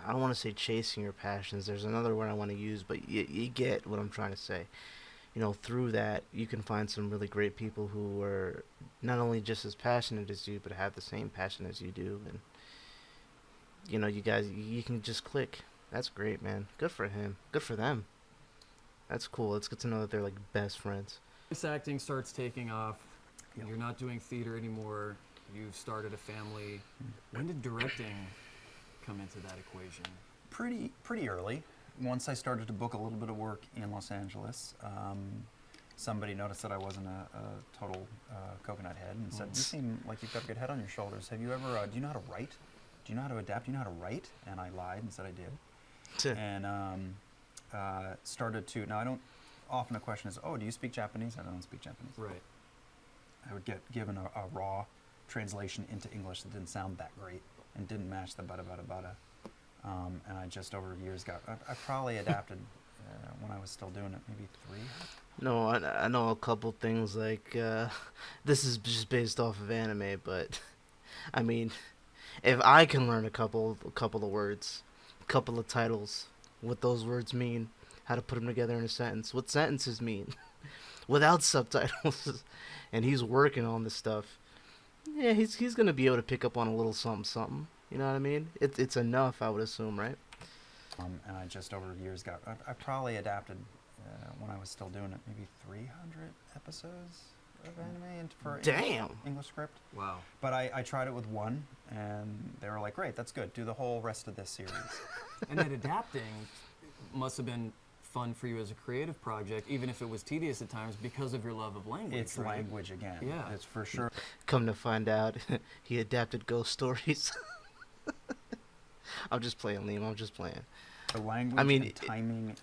I don't want to say chasing your passions. There's another word I want to use, but you get what I'm trying to say. You know, through that, you can find some really great people who are not only just as passionate as you, but have the same passion as you do. And, you know, you can just click. That's great, man. Good for him. Good for them. That's cool. It's good to know that they're, like, best friends.
This acting starts taking off.
Yep.
You're not doing theater anymore. You've started a family. When did directing come into that equation?
Pretty early. Once I started to book a little bit of work in Los Angeles, somebody noticed that I wasn't a total coconut head and said, "You seem like you've got a good head on your shoulders. Have you ever? Do you know how to write? Do you know how to adapt? Do you know how to write?" And I lied and said I did. And started to. Now I don't. Often a question is, "Oh, do you speak Japanese?" I don't speak Japanese.
Right.
I would get given a raw translation into English that didn't sound that great and didn't match the bada bada bada. And I just over years I probably adapted when I was still doing it, maybe 3.
No, I know a couple things like this is just based off of anime, but I mean, if I can learn a couple of words, a couple of titles, what those words mean, how to put them together in a sentence, what sentences mean, without subtitles, and he's working on this stuff. Yeah, he's gonna be able to pick up on a little something. You know what I mean? It's enough, I would assume, right?
And I just over years I probably adapted when I was still doing it, maybe 300 episodes of anime for English script.
Wow.
But I tried it with one, and they were like, "Great, that's good. Do the whole rest of this series."
And that adapting must have been fun for you as a creative project, even if it was tedious at times because of your love of language.
It's
right?
language again.
Yeah.
It's for sure.
Come to find out, he adapted Ghost Stories. I'm just playing, Liam. I'm just playing.
The language and timing.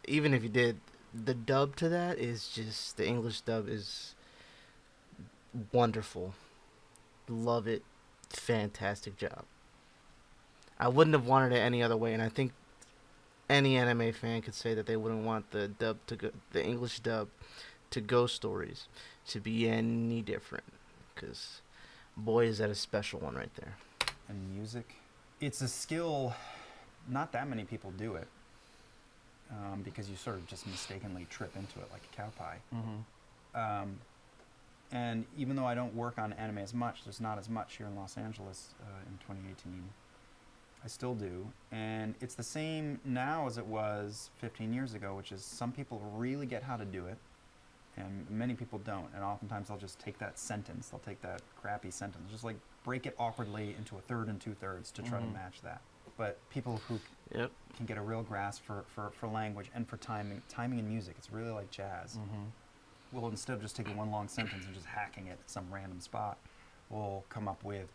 Even if you did, the dub to that is just, the English dub is wonderful. Love it. Fantastic job. I wouldn't have wanted it any other way, and I think any anime fan could say that they wouldn't want the English dub to Ghost Stories to be any different, because boy, is that a special one right there.
and music. It's a skill, not that many people do it, because you sort of just mistakenly trip into it like a cow pie. And even though I don't work on anime as much, there's not as much here in Los Angeles in 2018. I still do, and it's the same now as it was 15 years ago, which is some people really get how to do it, and many people don't. And oftentimes they'll just take that sentence, they'll take that crappy sentence, just like break it awkwardly into a third and two-thirds to try to match that. But people who can get a real grasp for language and for timing in music, it's really like jazz. Well, instead of just taking one long sentence and just hacking it at some random spot, we'll come up with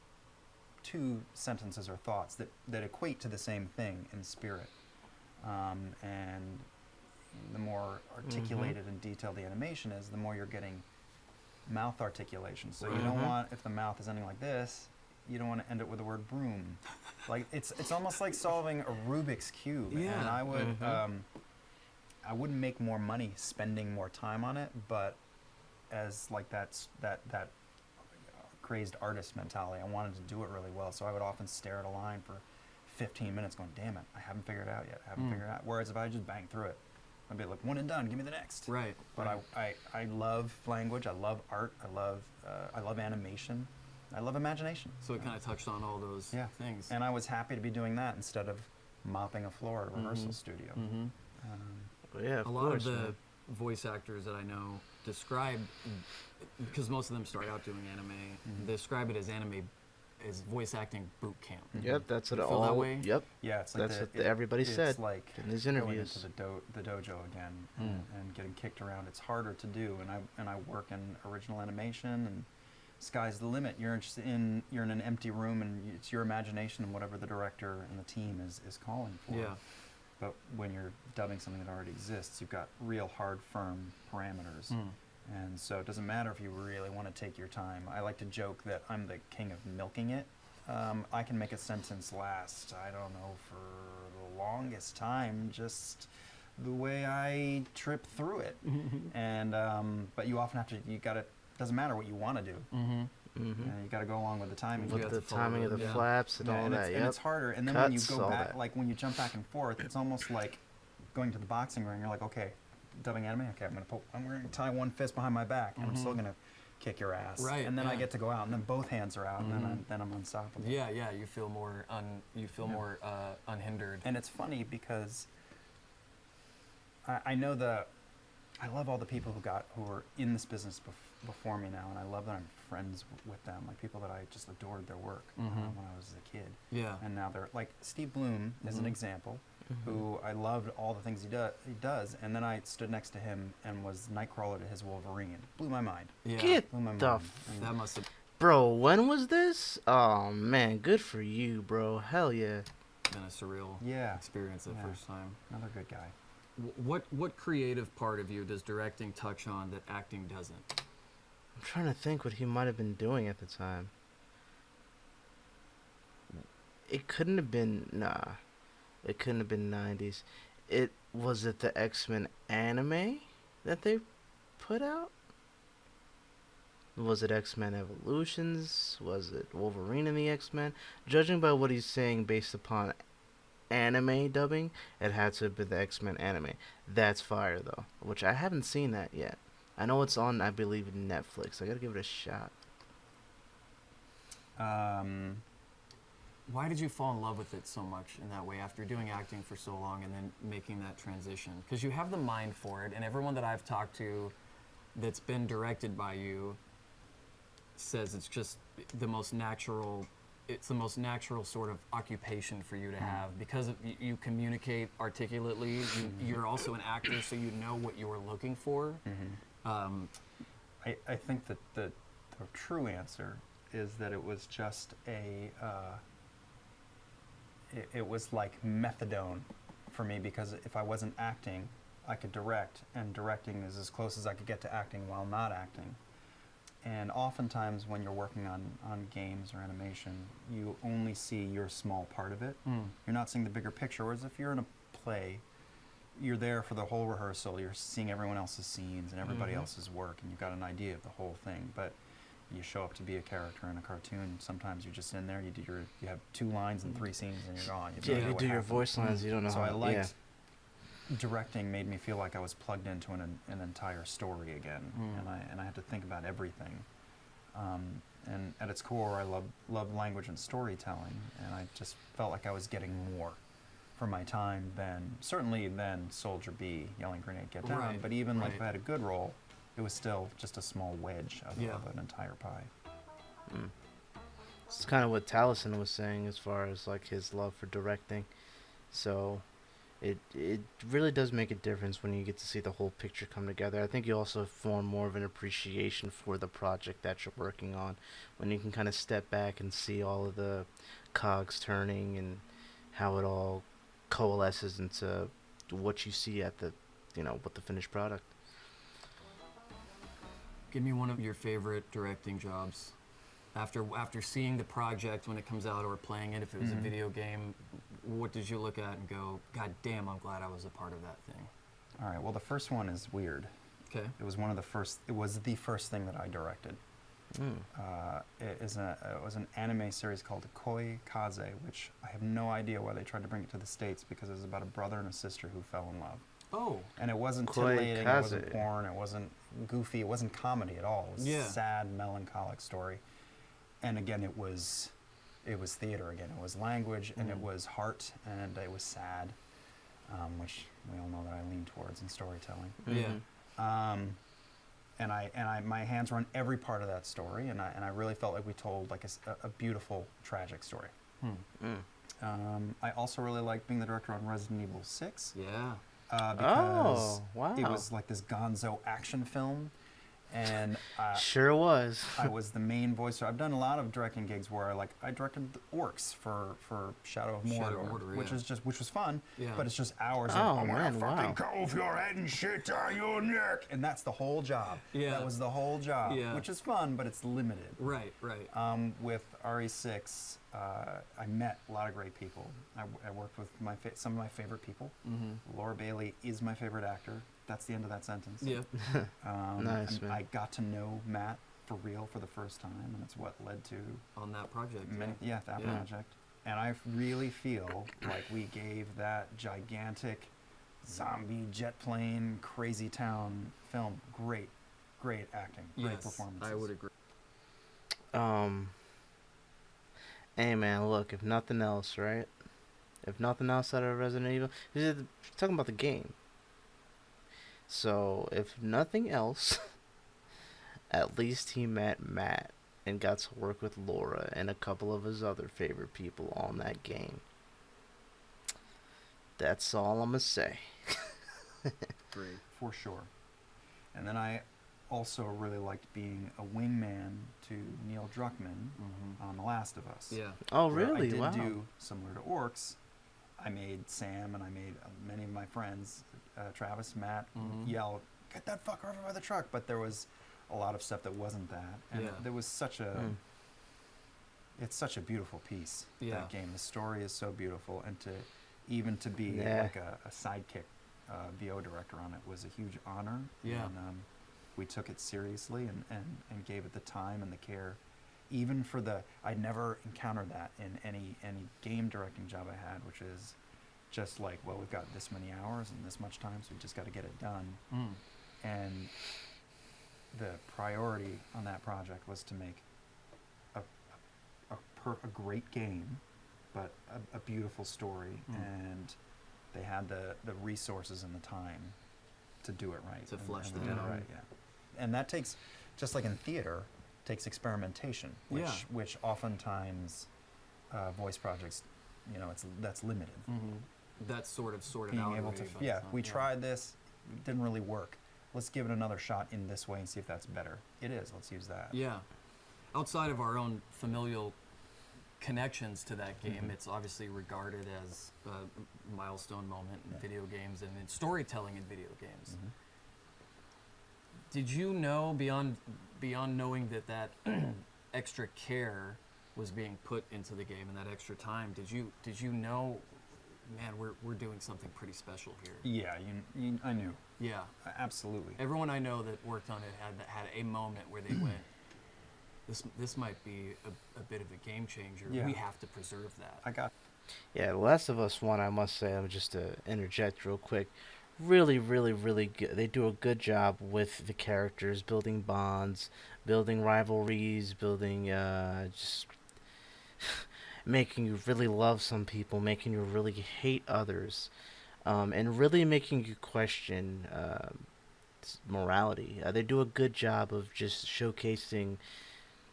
two sentences or thoughts that equate to the same thing in spirit. And the more articulated and detailed the animation is, the more you're getting mouth articulation. So you don't want, if the mouth is ending like this, you don't want to end it with the word broom. Like it's almost like solving a Rubik's Cube.
Yeah.
And I would I wouldn't make more money spending more time on it, but as like that crazed artist mentality, I wanted to do it really well. So I would often stare at a line for 15 minutes going, damn it, I haven't figured it out yet. I haven't figured it out. Whereas if I just bang through it, I'd be like, one and done, give me the next.
Right.
But I love language, I love art, I love animation, I love imagination.
So it kind of touched on all those things.
And I was happy to be doing that instead of mopping a floor at a rehearsal studio.
Yeah,
a lot of the voice actors that I know describe, because most of them start out doing anime, describe it as voice acting boot camp.
Yep, that's what
You
it
feel
all.
that way?
Yep,
Yeah, it's like
that's what everybody said
it's like
in these
going
interviews.
into the dojo again and getting kicked around. It's harder to do, and I work in original animation, and sky's the limit. You're in an empty room, and it's your imagination and whatever the director and the team is calling for.
Yeah.
But when you're dubbing something that already exists, you've got real hard, firm parameters. And so it doesn't matter if you really want to take your time. I like to joke that I'm the king of milking it. I can make a sentence last, I don't know, for the longest time, just the way I trip through it. And but you often have to, doesn't matter what you want to do. You got to go along with the timing.
With the timing of the flaps and all
and
that,
and it's harder. And then when you
Cuts,
go
all
back,
that.
like when you jump back and forth, it's almost like going to the boxing ring. You're like, okay, dubbing anime. Okay, I'm gonna tie one fist behind my back, and I'm still gonna kick your ass.
Right,
And then I
yeah.
get to go out, and then both hands are out, and then I'm unstoppable.
Yeah, you feel more more unhindered.
And it's funny because I know I love all the people who are in this business before me now, and I love that I'm friends with them, like people that I just adored their work when I was a kid.
Yeah.
And now they're like Steve Bloom is an example, who I loved all the things he does, and then I stood next to him and was Nightcrawler to his Wolverine. Blew my mind.
Yeah.
Get
Blew my
the
mind.
That must have
Bro, when was this? Oh man, good for you, bro. Hell yeah.
been a surreal experience the first time.
Another good guy.
What creative part of you does directing touch on that acting doesn't?
I'm trying to think what he might have been doing at the time. It couldn't have been It couldn't have been 90s. Was it the X-Men anime that they put out? Was it X-Men Evolutions? Was it Wolverine and the X-Men? Judging by what he's saying based upon anime dubbing, it had to have been the X-Men anime. That's fire though, which I haven't seen that yet. I know it's on, I believe, Netflix. I gotta give it a shot.
Why did you fall in love with it so much in that way after doing acting for so long and then making that transition? Because you have the mind for it, and everyone that I've talked to that's been directed by you says it's just the most natural. It's the most natural sort of occupation for you to have because you communicate articulately. You're also an actor, so you know what you're looking for.
I think that the true answer is that it was just it was like methadone for me, because if I wasn't acting, I could direct, and directing is as close as I could get to acting while not acting. And oftentimes when you're working on games or animation, you only see your small part of it. You're not seeing the bigger picture, whereas if you're in a play, you're there for the whole rehearsal, you're seeing everyone else's scenes and everybody else's work, and you've got an idea of the whole thing. But you show up to be a character in a cartoon. Sometimes you're just in there. You have 2 lines and 3 scenes, and you're gone.
Yeah, you do your voice lines. You don't know
So
how.
I liked directing. Made me feel like I was plugged into an entire story again, and I had to think about everything. And at its core, I love language and storytelling, and I just felt like I was getting more for my time than Soldier B, Yelling Grenade, Get Down.
Right,
But even like
right.
if I had a good role, it was still just a small wedge of an entire pie.
It's kind of what Taliesin was saying as far as like his love for directing. So it really does make a difference when you get to see the whole picture come together. I think you also form more of an appreciation for the project that you're working on when you can kind of step back and see all of the cogs turning and how it all coalesces into what you see at the, with the finished product.
Give me one of your favorite directing jobs. After seeing the project when it comes out or playing it, if it was a video game, what did you look at and go, God damn, I'm glad I was a part of that thing?
All right. Well, the first one is weird.
Okay.
It was the first thing that I directed. It was an anime series called Koi Kaze, which I have no idea why they tried to bring it to the States, because it was about a brother and a sister who fell in love.
Oh.
And it wasn't
Koi
titillating, it
Kaze.
wasn't porn, it wasn't goofy, it wasn't comedy at all. It was a sad, melancholic story. And again, it was theater again. It was language, and it was heart, and it was sad, which we all know that I lean towards in storytelling.
Yeah.
And my hands were on every part of that story, and I really felt like we told like a beautiful, tragic story. I also really liked being the director on Resident Evil 6.
Yeah.
Because
wow.
it was like this gonzo action film, and
Sure was.
I was the main voice. I've done a lot of directing gigs where I directed the orcs for Shadow of Mordor, which was fun.
Yeah.
But it's just hours
Oh,
of, I'm
man,
gonna fucking
wow.
cut off your head and shit on your neck, and that's the whole job.
Yeah.
That was the whole job,
Yeah.
which is fun, but it's limited.
Right, right.
With RE6, I met a lot of great people. I worked with some of my favorite people. Laura Bailey is my favorite actor. That's the end of that sentence.
Yeah.
Nice,
and
man.
I got to know Matt for real for the first time, and it's what led to
On that project.
that project. And I really feel like we gave that gigantic zombie jet plane crazy town film great acting, great performances.
I would agree.
Hey man, look, if nothing else, right? If nothing else out of Resident Evil, talking about the game. So, if nothing else, at least he met Matt and got to work with Laura and a couple of his other favorite people on that game. That's all I'm gonna say.
Great, for sure. And then I also really liked being a wingman to Neil Druckmann on The Last of Us.
Yeah.
Oh,
where
really?
I did
Wow.
do, similar to Orcs, I made Sam and I made many of my friends, Travis, Matt, yell, "Get that fucker over by the truck!" But there was a lot of stuff that wasn't that, and there was such a. It's such a beautiful piece. That game. The story is so beautiful, and to be like a sidekick VO director on it was a huge honor.
Yeah.
And we took it seriously and gave it the time and the care. Even for I'd never encountered that in any game directing job I had, which is just like, well, we've got this many hours and this much time, so we just got to get it done. And the priority on that project was to make a great game, but a beautiful story, and they had the resources and the time to do it right.
To flesh
and
that out.
right, yeah. And that takes, just like in theater, takes experimentation, which oftentimes voice projects, that's limited.
That's sort of sorted
Being
out.
able to, we tried this, it didn't really work. Let's give it another shot in this way and see if that's better. It is. Let's use that.
Yeah. Outside of our own familial connections to that game, it's obviously regarded as a milestone moment in video games and in storytelling in video games. Did you know, beyond knowing that extra care was being put into the game and that extra time, did you know, man, we're doing something pretty special here?
Yeah, I knew.
Yeah.
Absolutely.
Everyone I know that worked on it had a moment where they went, this might be a bit of a game changer.
Yeah.
We have to preserve that.
I got
Yeah, The Last of Us 1, I must say, I'm just to interject real quick, really, really, really good. They do a good job with the characters, building bonds, building rivalries, building, just making you really love some people, making you really hate others, and really making you question morality. They do a good job of just showcasing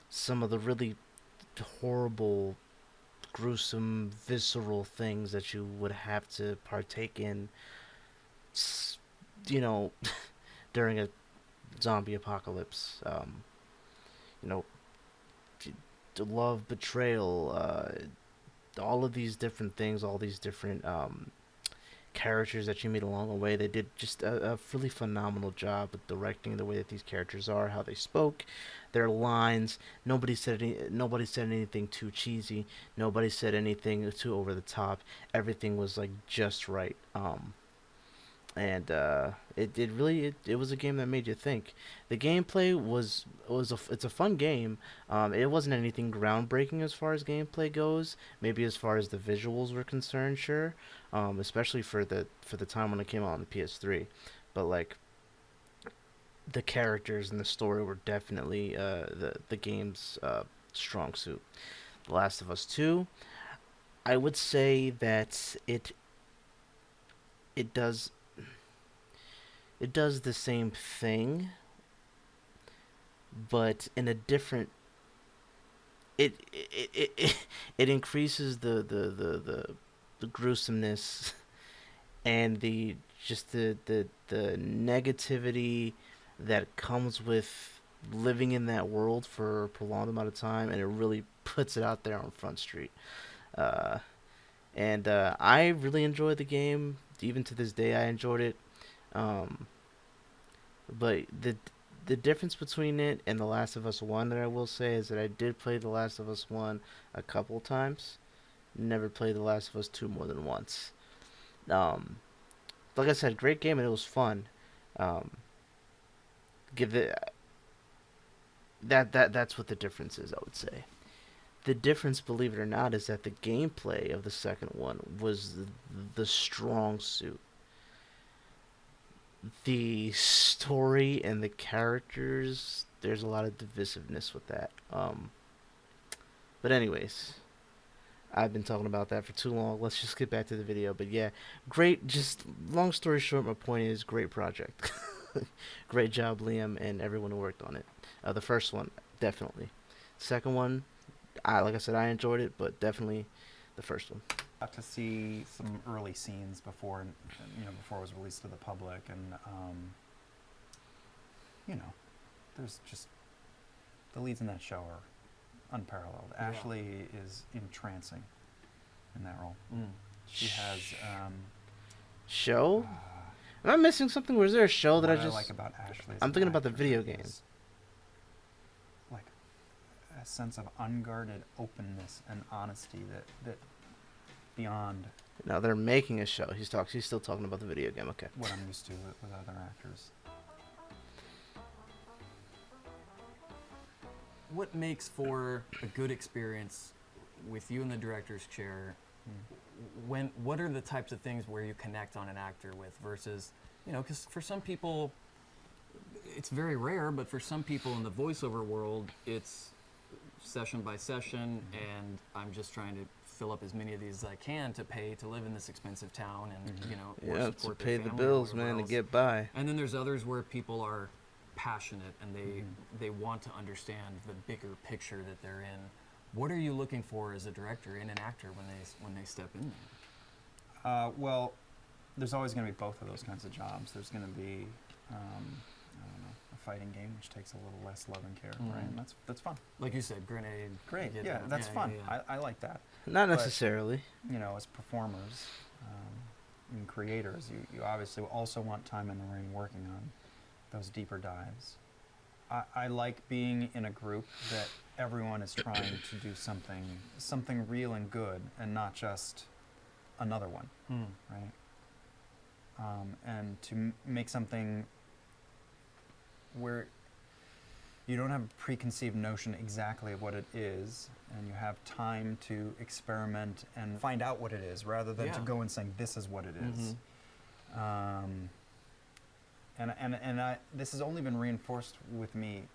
some of the really horrible, gruesome, visceral things that you would have to partake in, you know, during a zombie apocalypse. You know, love, betrayal, all of these different things, all these different characters that you meet along the way. They did just a really phenomenal job with directing the way that these characters are, how they spoke, their lines. Nobody said anything too cheesy. Nobody said anything too over the top. Everything was like just right. And it was a game that made you think. The gameplay it's a fun game. It wasn't anything groundbreaking as far as gameplay goes. Maybe as far as the visuals were concerned, sure. Especially for the time when it came out on the PS3, but like the characters and the story were definitely the game's strong suit. The Last of Us 2, I would say that it does the same thing, but in a different. It increases the gruesomeness and the negativity that comes with living in that world for a prolonged amount of time, and it really puts it out there on Front Street. Uh, and I really enjoyed the game. Even to this day, I enjoyed it. Um, but the difference between it and The Last of Us 1 that I will say is that I did play The Last of Us 1 a couple times. Never played The Last of Us 2 more than once. Um, like I said, great game and it was fun. Um, give it that's what the difference is, I would say. The difference, believe it or not, is that the gameplay of the second one was the strong suit. The story and the characters, there's a lot of divisiveness with that. But anyways, I've been talking about that for too long. Let's just get back to the video. But yeah, great. Just long story short, my point is great project. Great job, Liam, and everyone who worked on it. The first one, definitely. Second one, like I said, I enjoyed it, but definitely the first one.
got to see some early scenes before, before it was released to the public, and there's just the leads in that show are unparalleled.
Yeah.
Ashley is entrancing in that role.
Mm.
She has
Show? Am I missing something? Was there a show that
what
I just?
like about Ashley.
I'm thinking about the video game.
Like a sense of unguarded openness and honesty that beyond
No, they're making a show. He's still talking about the video game. Okay.
what I'm used to with other actors.
What makes for a good experience with you in the director's chair? What are the types of things where you connect on an actor with versus, because for some people it's very rare, but for some people in the voiceover world, it's session by session, and I'm just trying to fill up as many of these as I can to pay to live in this expensive town and, or
Yeah, to
support
pay
their
the
family or
bills,
whatever
man, to
else.
get by.
And then there's others where people are passionate and they want to understand the bigger picture that they're in. What are you looking for as a director and an actor when they step in there?
Well, there's always going to be both of those kinds of jobs. There's going to be, I don't know, a fighting game, which takes a little less love and care, right? And that's fun.
Like you said, grenade.
Great,
get
yeah,
them.
that's fun.
Yeah.
I like that.
Not
But-
necessarily.
As performers and creators, you obviously also want time in the ring working on those deeper dives. I like being in a group that everyone is trying to do something real and good, and not just another one, right? And to make something where you don't have a preconceived notion exactly of what it is, and you have time to experiment and find out what it is, rather than to
Yeah.
go and saying this is what it is.
Mhm.
This has only been reinforced with me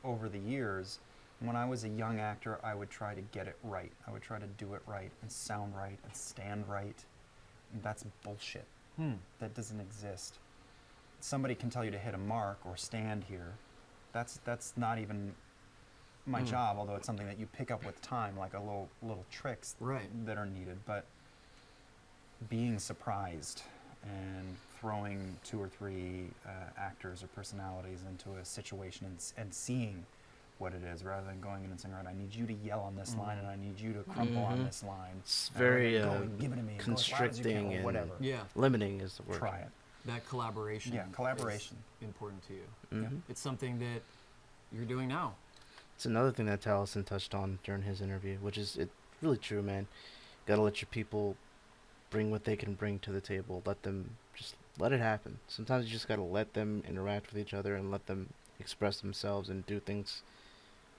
over the years. When I was a young actor, I would try to get it right. I would try to do it right and sound right and stand right. And that's bullshit. That doesn't exist. Somebody can tell you to hit a mark or stand here. That's not even my job, although it's something that you pick up with time, like a little tricks
Right.
that are needed. But being surprised and throwing 2 or 3 actors or personalities into a situation and seeing what it is, rather than going in and saying, all right, I need you to yell on this line, and I need you to crumple on this line.
It's
rather than
very
go and give it to me and go as loud as you can,
constricting
or
and
whatever.
Yeah.
limiting is the word.
Try it.
That collaboration.
Yeah, collaboration.
Is important to you.
Mhm.
It's something that you're doing now.
It's another thing that Taliesin touched on during his interview, which is really true, man. Gotta let your people bring what they can bring to the table. Let it happen. Sometimes you just gotta let them interact with each other and let them express themselves and do things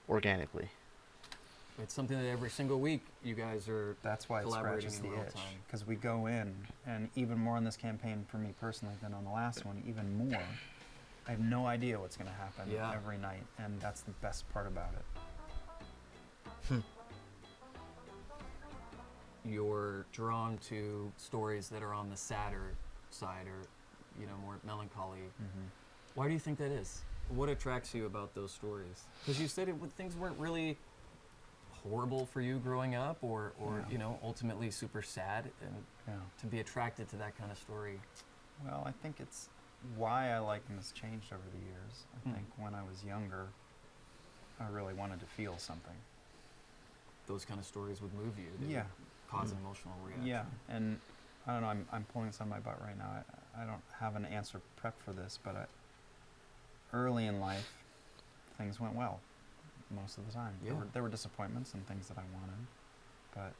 organically.
It's something that every single week you guys are
That's why it
collaborating
scratches
in
the
real
itch,
time.
because we go in, and even more on this campaign for me personally than on the last one, even more. I have no idea what's going to happen
Yeah.
every night, and that's the best part about it.
You're drawn to stories that are on the sadder side, or more melancholy. Why do you think that is? What attracts you about those stories? Because you said things weren't really horrible for you growing up, or
Yeah.
ultimately super sad, and
Yeah.
to be attracted to that kind of story.
Well, I think it's why I like them has changed over the years. I
Hmm.
think when I was younger, I really wanted to feel something.
Those kind of stories would move you. They
Yeah.
would cause an emotional reaction.
Yeah, and I don't know, I'm pulling this on my butt right now. I don't have an answer prepped for this, but early in life, things went well most of the time.
Yeah.
There were disappointments and things that I wanted, but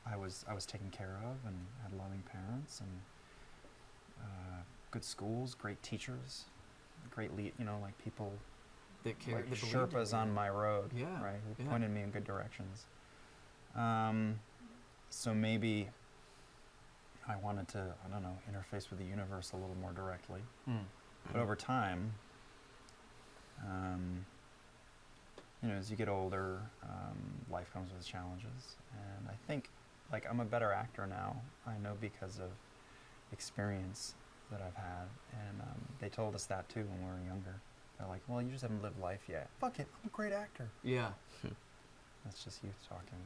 I was taken care of and had loving parents and good schools, great teachers, great like people,
That care,
like
that believed in
Sherpas
you.
on my road,
Yeah,
right, who
yeah.
pointed me in good directions. So maybe I wanted to, I don't know, interface with the universe a little more directly. But over time, as you get older, life comes with challenges. And I think, like, I'm a better actor now. I know because of experience that I've had. And they told us that, too, when we were younger. They're like, well, you just haven't lived life yet. Fuck it, I'm a great actor.
Yeah.
That's just youth talking.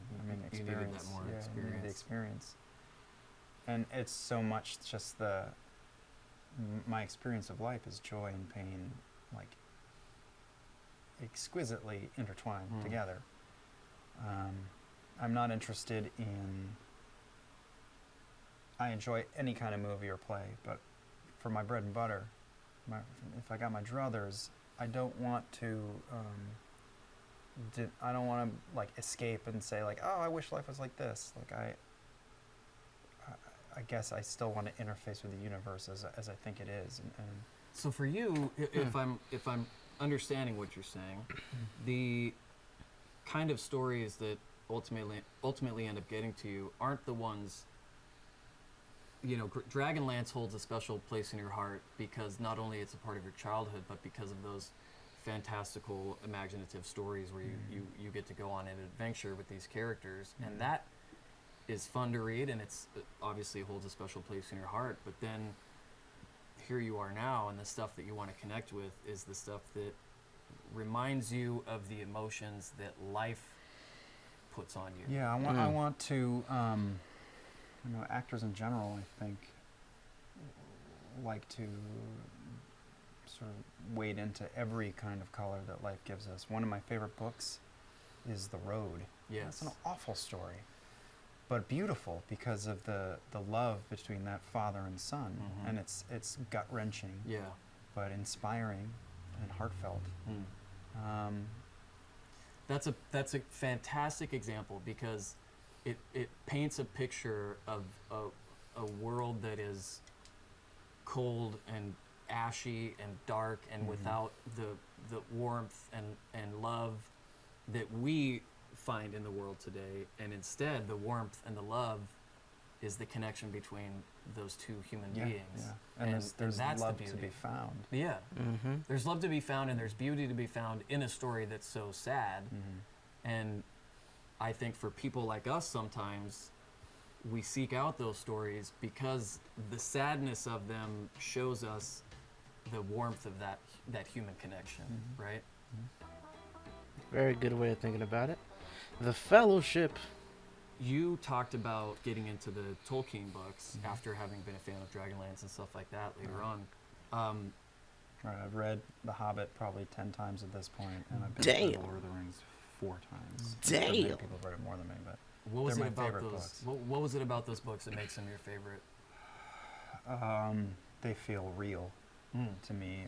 You needed that
Experience.
more
Yeah, you needed the
experience.
experience. And it's so much just my experience of life is joy and pain, like, exquisitely intertwined together. I'm not interested in, I enjoy any kind of movie or play, but for my bread and butter, if I got my druthers, I don't want to, I don't want to, like, escape and say, like, oh, I wish life was like this. Like, I guess I still want to interface with the universe as I think it is. And
So for you, if I'm understanding what you're saying, the kind of stories that ultimately end up getting to you aren't the ones. Dragonlance holds a special place in your heart because not only it's a part of your childhood, but because of those fantastical, imaginative stories where you get to go on an adventure with these characters, and that is fun to read, and it obviously holds a special place in your heart. But then here you are now, and the stuff that you want to connect with is the stuff that reminds you of the emotions that life puts on you.
yeah, I want to, actors in general, I think, like to sort of wade into every kind of color that life gives us. One of my favorite books is The Road.
Yes.
It's an awful story, but beautiful because of the love between that father and son, and it's gut-wrenching,
Yeah.
but inspiring and heartfelt.
That's a fantastic example because it paints a picture of a world that is cold and ashy and dark and without the warmth and love that we find in the world today, and instead the warmth and the love is the connection between those two human beings.
Yeah. And there's
that's
love
the
to
beauty.
be found.
Yeah.
Mm-hmm.
There's love to be found, and there's beauty to be found in a story that's so sad. And I think for people like us, sometimes we seek out those stories because the sadness of them shows us the warmth of that human connection, right?
Very good way of thinking about it. The Fellowship.
You talked about getting into the Tolkien books after having been a fan of Dragonlance and stuff like that later on.
Right, I've read The Hobbit probably 10 times at this point, and I've been
Damn.
through Lord of the Rings 4 times.
Damn.
I'm sure many people have read it more than me, but
What was
they're
it
my
about
favorite
those?
books.
What was it about those books that makes them your favorite?
They feel real to me.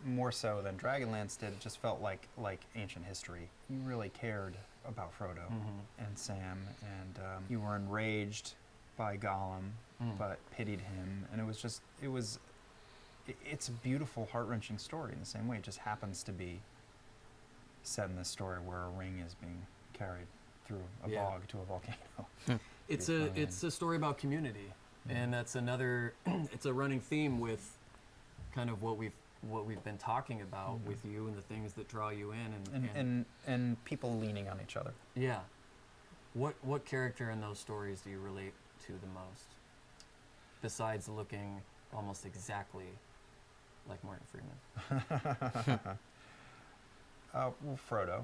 More so than Dragonlance did. It just felt like ancient history. You really cared about Frodo and Sam, and you were enraged by Gollum, but pitied him. And it's a beautiful, heart-wrenching story in the same way. It just happens to be set in this story where a ring is being carried through a bog to a volcano.
It's a story about community, and that's another. It's a running theme with kind of what we've been talking about with you and the things that draw you in,
and people leaning on each other.
Yeah. What character in those stories do you relate to the most, besides looking almost exactly like Martin Freeman?
Well, Frodo.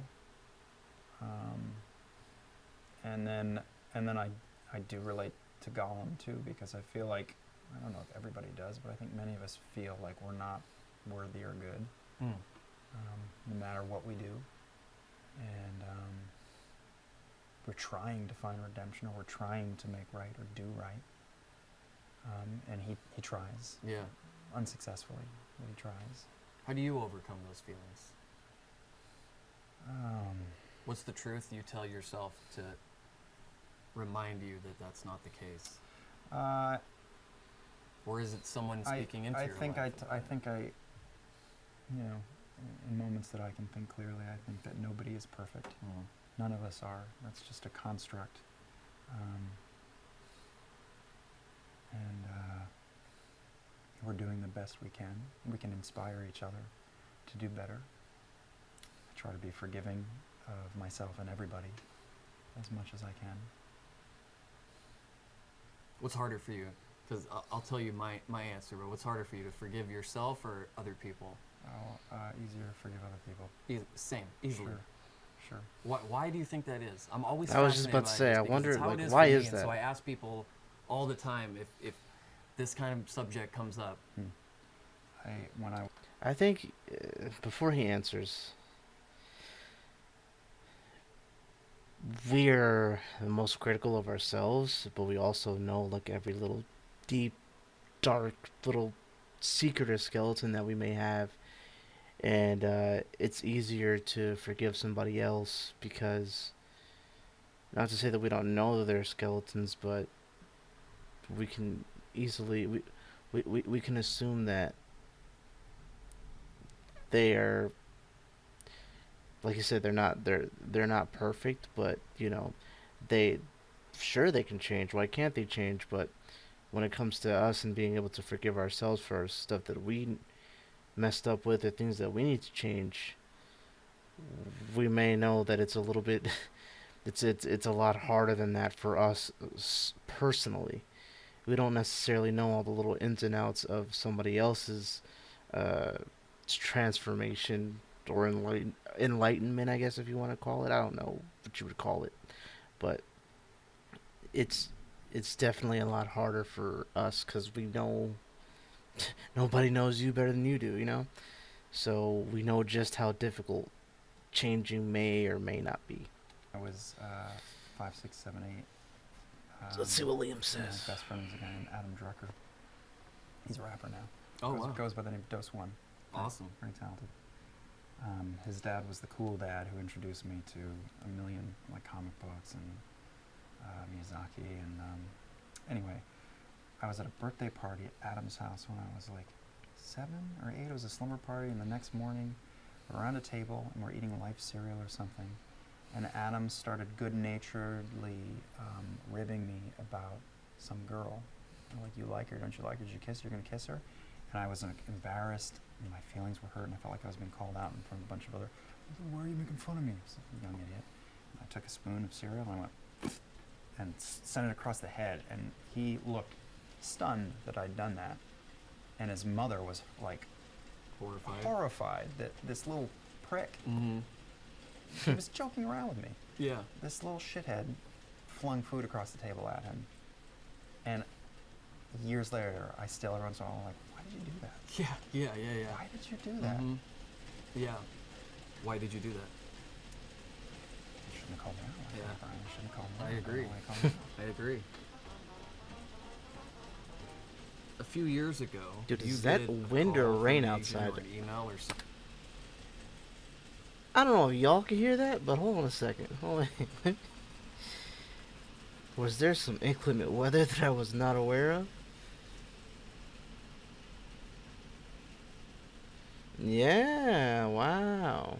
And then I do relate to Gollum too, because I feel like, I don't know if everybody does, but I think many of us feel like we're not worthy or good, no matter what we do. And we're trying to find redemption, or we're trying to make right or do right. And he tries.
Yeah.
Unsuccessfully, but he tries.
How do you overcome those feelings?
Um,
What's the truth you tell yourself to remind you that that's not the case? Or is it someone speaking into your life?
I think you know, in moments that I can think clearly, I think that nobody is perfect. None of us are. That's just a construct. And we're doing the best we can. We can inspire each other to do better. I try to be forgiving of myself and everybody as much as I can.
What's harder for you? Because I'll tell you my answer, but what's harder for you, to forgive yourself or other people?
Easier to forgive other people.
Same, easily.
Sure.
Why do you think that is? I'm always
I was just
fascinated
about to
by
say,
this
I
because
wonder,
it's how
like,
it is
why
for me,
is
and
that?
so I ask people all the time if this kind of subject comes up.
I think before he answers, we're the most critical of ourselves, but we also know like every little deep, dark little secret or skeleton that we may have. And it's easier to forgive somebody else because, not to say that we don't know their skeletons, but we can easily, we can assume that they are, like you said, they're not perfect, but you know, they can change. Why can't they change? But when it comes to us and being able to forgive ourselves for stuff that we messed up with, or things that we need to change, we may know that it's a little bit it's a lot harder than that for us personally. We don't necessarily know all the little ins and outs of somebody else's transformation or enlightenment, I guess, if you want to call it. I don't know what you would call it, but it's definitely a lot harder for us because we know nobody knows you better than you do, you know? So we know just how difficult changing may or may not be.
I was 5, 6, 7, 8.
Let's see what Liam
My
says.
best friend is a guy named Adam Drucker. He's a rapper now.
Oh, wow.
Goes by the name Dose One.
Awesome.
Very talented. His dad was the cool dad who introduced me to a million like comic books and Miyazaki. And anyway, I was at a birthday party at Adam's house when I was like 7 or 8. It was a slumber party, and the next morning, we're around a table and we're eating Life cereal or something, and Adam started good-naturedly ribbing me about some girl. Like, you like her, don't you like her? Did you kiss her? You're gonna kiss her? And I was embarrassed, and my feelings were hurt, and I felt like I was being called out in front of a bunch of other. Why are you making fun of me? I was like, you young idiot. And I took a spoon of cereal and I went and sent it across the head, and he looked stunned that I'd done that, and his mother was like horrified that this little prick he was joking around with me.
Yeah.
This little shithead flung food across the table at him, and years later I still every once in a while I'm like, why did you do that?
Yeah.
Why did you do that?
Yeah. Why did you do that?
You shouldn't have called me out like
Yeah.
that, Brian. You shouldn't have called me
I
out.
agree.
Why you called me out?
I agree. A few years ago,
Dude,
you
is that
did a
wind
call
or
for
rain
me,
outside?
or an email or something.
I don't know if y'all can hear that, but hold on a second. Hold on. Was there some inclement weather that I was not aware of? Yeah, wow.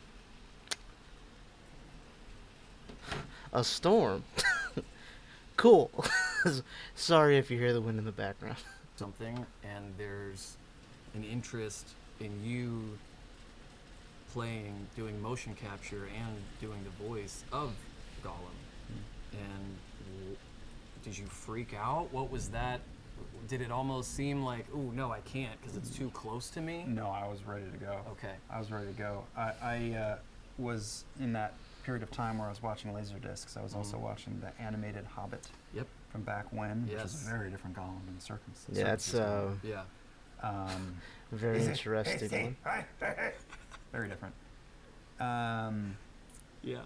A storm. Cool. Sorry if you hear the wind in the background.
Something, and there's an interest in you doing motion capture and doing the voice of Gollum. And did you freak out? What was that? Did it almost seem like, oh no, I can't because it's too close to me?
No, I was ready to go.
Okay.
I was ready to go. I was in that period of time where I was watching Laserdiscs. I was also watching the animated Hobbit
Yep.
from back when, which
Yes.
is a very different Gollum than the Circus.
Yeah, it's
Yeah.
very interesting one.
Very different.
Yeah.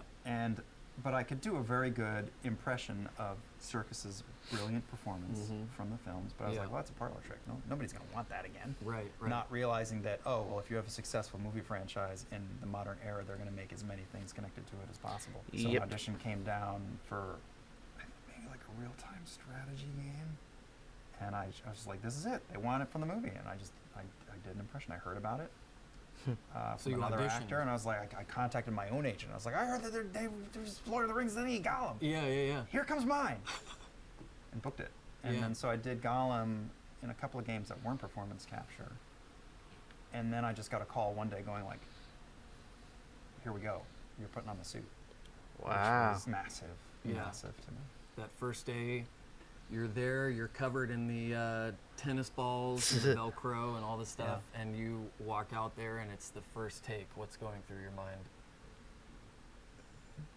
But I could do a very good impression of Circus's brilliant performance from the films. But I was
Yeah.
like, well, that's a parlor trick. No, nobody's going to want that again.
Right.
Not realizing that, oh, well, if you have a successful movie franchise in the modern era, they're going to make as many things connected to it as possible. So
Yep.
audition came down for maybe like a real-time strategy game. And I was like, this is it. They want it from the movie. And I did an impression. I heard about it
So
from
you
another
auditioned.
actor. And I was like, I contacted my own agent. I was like, I heard that there's Lord of the Rings, then he Gollum.
Yeah.
Here comes mine. And booked it. And
Yeah.
then so I did Gollum in a couple of games that weren't performance capture. And then I just got a call one day going like, here we go. You're putting on the suit.
Wow.
Which was massive to me.
That first day, you're there, you're covered in the tennis balls and the Velcro and all this stuff, and you walk out there and it's the first take. What's going through your mind?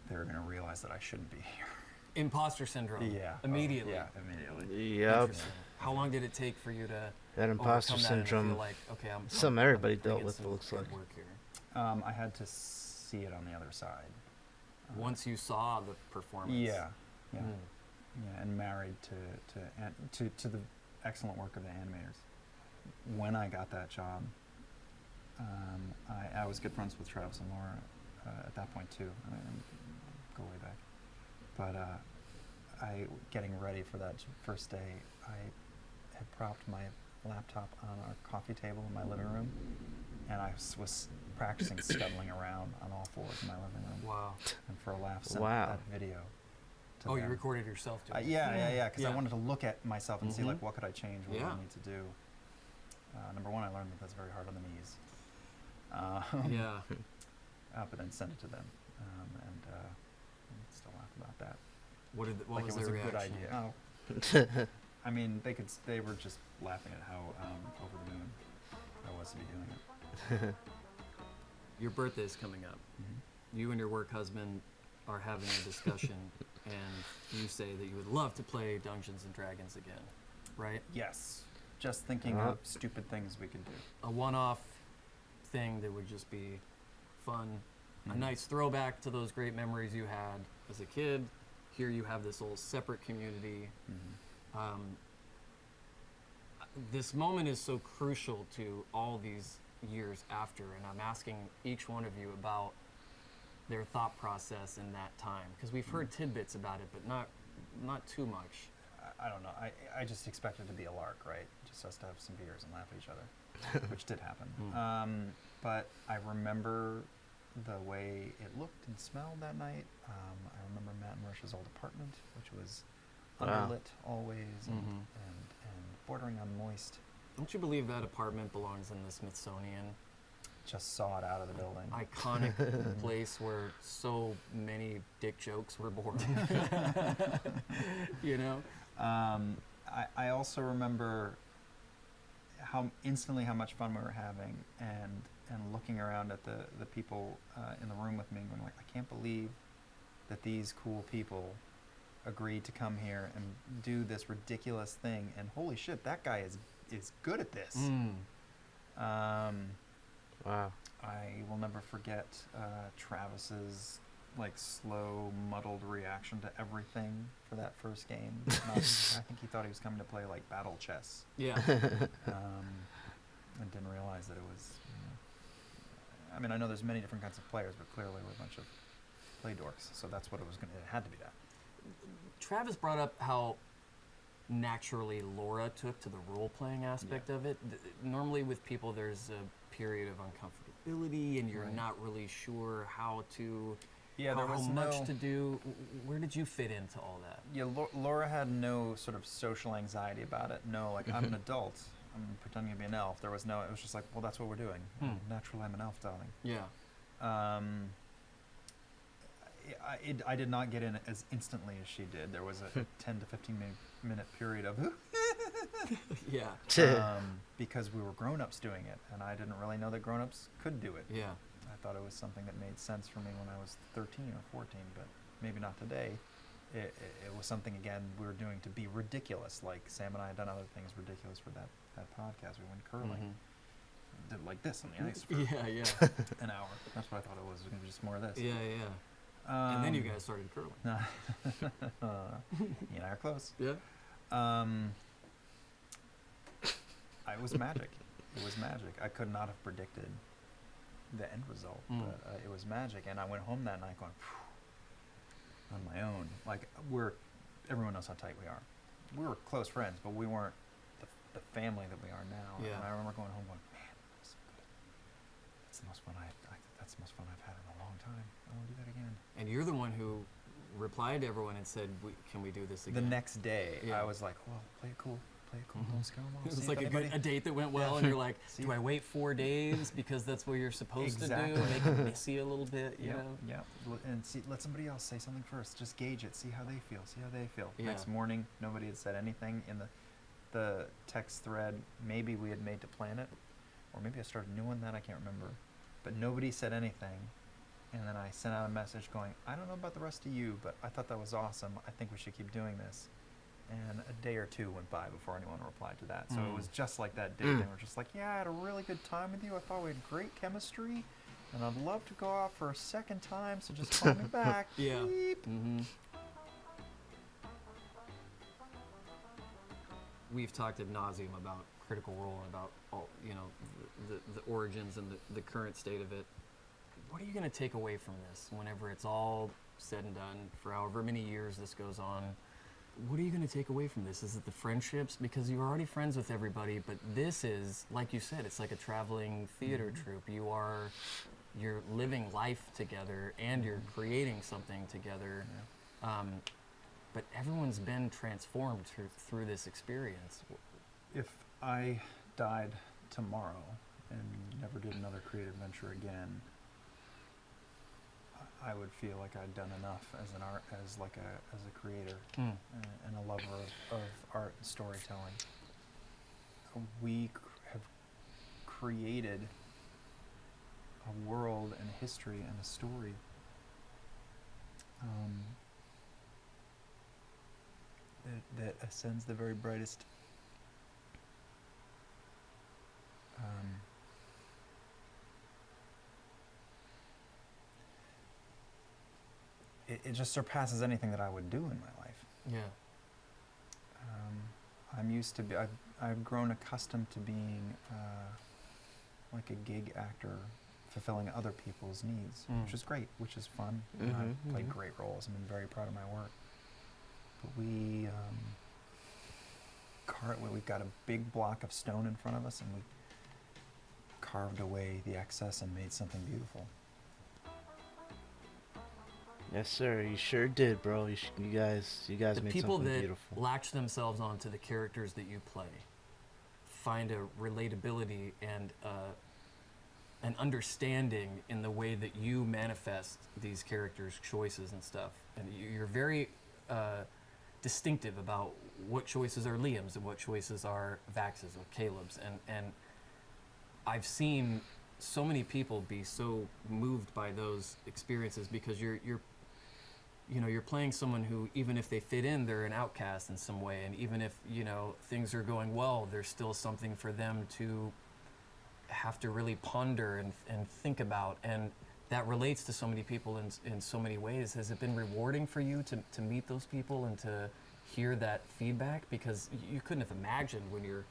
They're going to realize that I shouldn't be here.
Imposter syndrome.
Yeah.
Immediately.
Yeah, immediately.
Yep.
Interesting. How long did it take for you to
That imposter
overcome that and
syndrome.
feel like, okay,
Something
I'm
everybody
putting
dealt
in
with,
some
it looks
good
like.
work here.
I had to see it on the other side.
Once you saw the performance.
Yeah.
Mm.
Yeah, and married to the excellent work of the animators. When I got that job, I was good friends with Travis and Laura at that point too. I mean, go way back. But getting ready for that first day, I had propped my laptop on our coffee table in my living room, and I was practicing scuttling around on all fours in my living room.
Wow.
And for a laugh, sent
Wow.
that video. To
Oh, you
them.
recorded yourself too.
Yeah, because I
Yeah.
wanted to look at myself and see,
Mhm.
like, what could I change, what do
Yeah.
I need to do. Number one, I learned that that's very hard on the knees.
Yeah.
But then send it to them, and still laugh about that.
What
Like
was
it was
their
a good
reaction?
idea. Oh, I mean, they were just laughing at how over the moon I was to be doing it.
Your birthday's coming up. You and your work husband are having a discussion, and you say that you would love to play Dungeons and Dragons again, right?
Yes, just thinking of stupid things we could do.
A one-off thing that would just be fun, a nice throwback to those great memories you had as a kid. Here you have this whole separate community. This moment is so crucial to all these years after, and I'm asking each one of you about their thought process in that time, because we've heard tidbits about it, but not too much.
I don't know. I just expected it to be a lark, right? Just us to have some beers and laugh at each other. which did happen.
Mm.
But I remember the way it looked and smelled that night. I remember Matt and Marcia's old apartment, which was
Wow.
underlit always and bordering on moist.
Don't you believe that apartment belongs in the Smithsonian?
Just saw it out of the building.
Iconic place where so many dick jokes were born. You know?
I also remember how much fun we were having and looking around at the people in the room with me and going like, I can't believe that these cool people agreed to come here and do this ridiculous thing, and holy shit, that guy is good at this.
Wow.
I will never forget Travis's like slow, muddled reaction to everything for that first game. I think he thought he was coming to play like battle chess,
Yeah.
and didn't realize that it was. I mean, I know there's many different kinds of players, but clearly we're a bunch of play dorks, so that's what it was going to. It had to be that.
Travis brought up how naturally Laura took to the role-playing aspect of it. Normally with people, there's a period of uncomfortability, and you're
Right.
not really sure how to,
Yeah,
how,
there was
how much
no-
to do. Where did you fit into all that?
Yeah, Laura had no sort of social anxiety about it. No, like I'm an adult. I'm pretending to be an elf. There was no. It was just like, well, that's what we're doing. Naturally, I'm an elf, darling.
Yeah.
I did not get in as instantly as she did. There was a 10 to 15 minute period of
Yeah.
because we were grown-ups doing it, and I didn't really know that grown-ups could do it.
Yeah.
I thought it was something that made sense for me when I was 13 or 14, but maybe not today. It was something, again, we were doing to be ridiculous. Like Sam and I had done other things ridiculous for that podcast. We went curling. Did like this on the ice for
Yeah.
an hour. That's what I thought it was. It was going to be just more of this.
Yeah. And then you guys started curling.
You and I are close.
Yeah.
It was magic. It was magic. I could not have predicted the end result, but it was magic. And I went home that night going, phew, on my own. Like, everyone knows how tight we are. We were close friends, but we weren't the family that we are now.
Yeah.
And I remember going home going, man, that was so good. That's the most fun that's the most fun I've had in a long time. I want to do that again.
And you're the one who replied to everyone and said, "Can we do this again?"
The next day,
Yeah.
I was like, well, play it cool. Don't scare them off.
It
See
was
if
like
anybody-
a date that went well, and you're like,
See-
"Do I wait 4 days because that's what you're supposed
Exactly.
to do? Make it messy a little bit, you
Yeah,
know?"
yeah. And let somebody else say something first. Just gauge it. See how they feel.
Yeah.
Next morning, nobody had said anything in the text thread. Maybe we had made to plan it, or maybe I started a new one that I can't remember. But nobody said anything. And then I sent out a message going, I don't know about the rest of you, but I thought that was awesome. I think we should keep doing this. And a day or two went by before anyone replied to that. So it was just like that day. They were just like, yeah, I had a really good time with you. I thought we had great chemistry. And I'd love to go out for a second time, so just call me back.
Yeah.
Beep.
We've talked ad nauseum about Critical Role and about all, the origins and the current state of it. What are you going to take away from this whenever it's all said and done, for however many years this goes on? What are you going to take away from this? Is it the friendships? Because you're already friends with everybody, but this is, like you said, it's like a traveling theater troupe. You're living life together, and you're creating something together.
Yeah.
But everyone's been transformed through this experience.
If I died tomorrow and never did another creative venture again, I would feel like I'd done enough as a creator and a lover of art and storytelling. We have created a world and a history and a story that ascends the very brightest. It just surpasses anything that I would do in my life.
Yeah.
I'm used to I've grown accustomed to being like a gig actor, fulfilling other people's needs, which is great, which is fun. And I've played great roles. I'm very proud of my work. But we've got a big block of stone in front of us, and carved away the excess and made something beautiful.
Yes, sir. You sure did, bro. You guys
The
made
people
something
that
beautiful.
latch themselves onto the characters that you play find a relatability and an understanding in the way that you manifest these characters' choices and stuff. And you're very distinctive about what choices are Liam's and what choices are Vax's or Caleb's. And I've seen so many people be so moved by those experiences because you're playing someone who, even if they fit in, they're an outcast in some way, and even if things are going well, there's still something for them to have to really ponder and think about, and that relates to so many people in so many ways. Has it been rewarding for you to meet those people and to hear that feedback? Because you couldn't have imagined when you're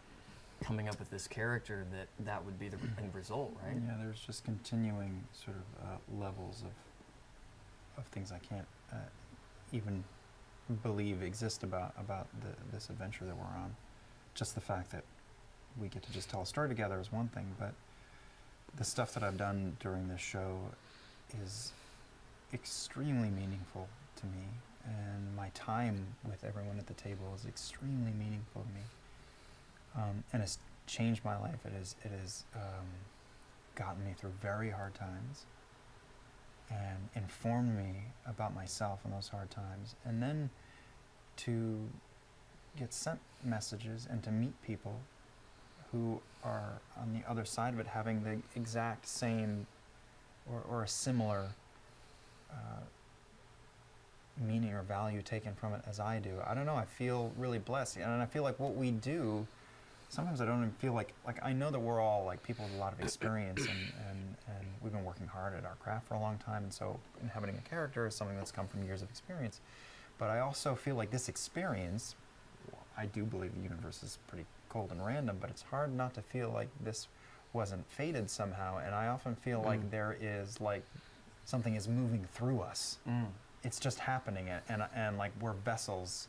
coming up with this character that would be the end result, right?
Yeah, there's just continuing sort of levels of things I can't even believe exist about this adventure that we're on. Just the fact that we get to just tell a story together is one thing, but the stuff that I've done during this show is extremely meaningful to me, and my time with everyone at the table is extremely meaningful to me, and it's changed my life. It has gotten me through very hard times and informed me about myself in those hard times, and then to get sent messages and to meet people who are on the other side of it, having the exact same or a similar meaning or value taken from it as I do. I don't know, I feel really blessed, and I feel like what we do, sometimes I don't even feel like I know that we're all like people with a lot of experience, and we've been working hard at our craft for a long time, and so inhabiting a character is something that's come from years of experience. But I also feel like this experience, I do believe the universe is pretty cold and random, but it's hard not to feel like this wasn't fated somehow, and I often feel like there is like something is moving through us. It's just happening, and like we're vessels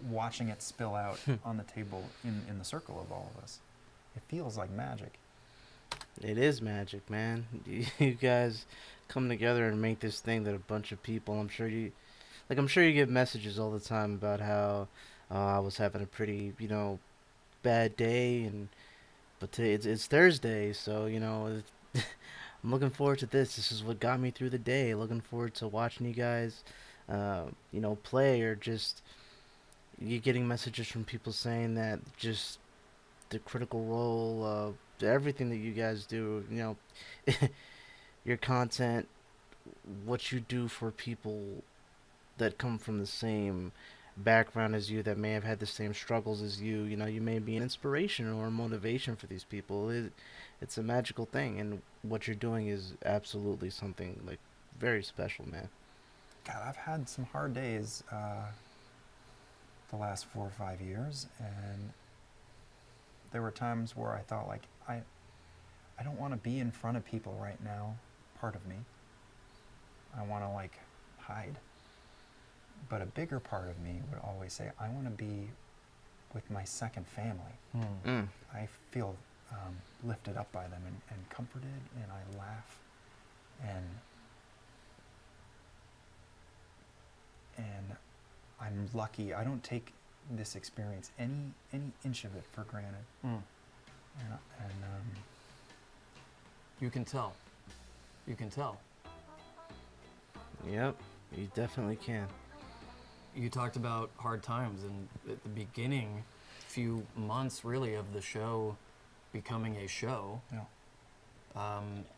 watching it spill out on the table in the circle of all of us. It feels like magic.
It is magic, man. You guys come together and make this thing that a bunch of people, I'm sure you get messages all the time about how I was having a pretty, bad day, but today it's Thursday, so, I'm looking forward to this. This is what got me through the day. Looking forward to watching you guys, play, or just you getting messages from people saying that just the critical role, everything that you guys do, your content, what you do for people that come from the same background as you, that may have had the same struggles as you. You may be an inspiration or a motivation for these people. It's a magical thing, and what you're doing is absolutely something like very special, man.
God, I've had some hard days the last 4 or 5 years, and there were times where I thought, like, I don't want to be in front of people right now, part of me. I want to, like, hide. But a bigger part of me would always say, I want to be with my second family. I feel lifted up by them and comforted, and I laugh, and I'm lucky. I don't take this experience, any inch of it, for granted. And
You can tell. You can tell.
Yep, you definitely can.
You talked about hard times, and at the beginning, few months really of the show becoming a show,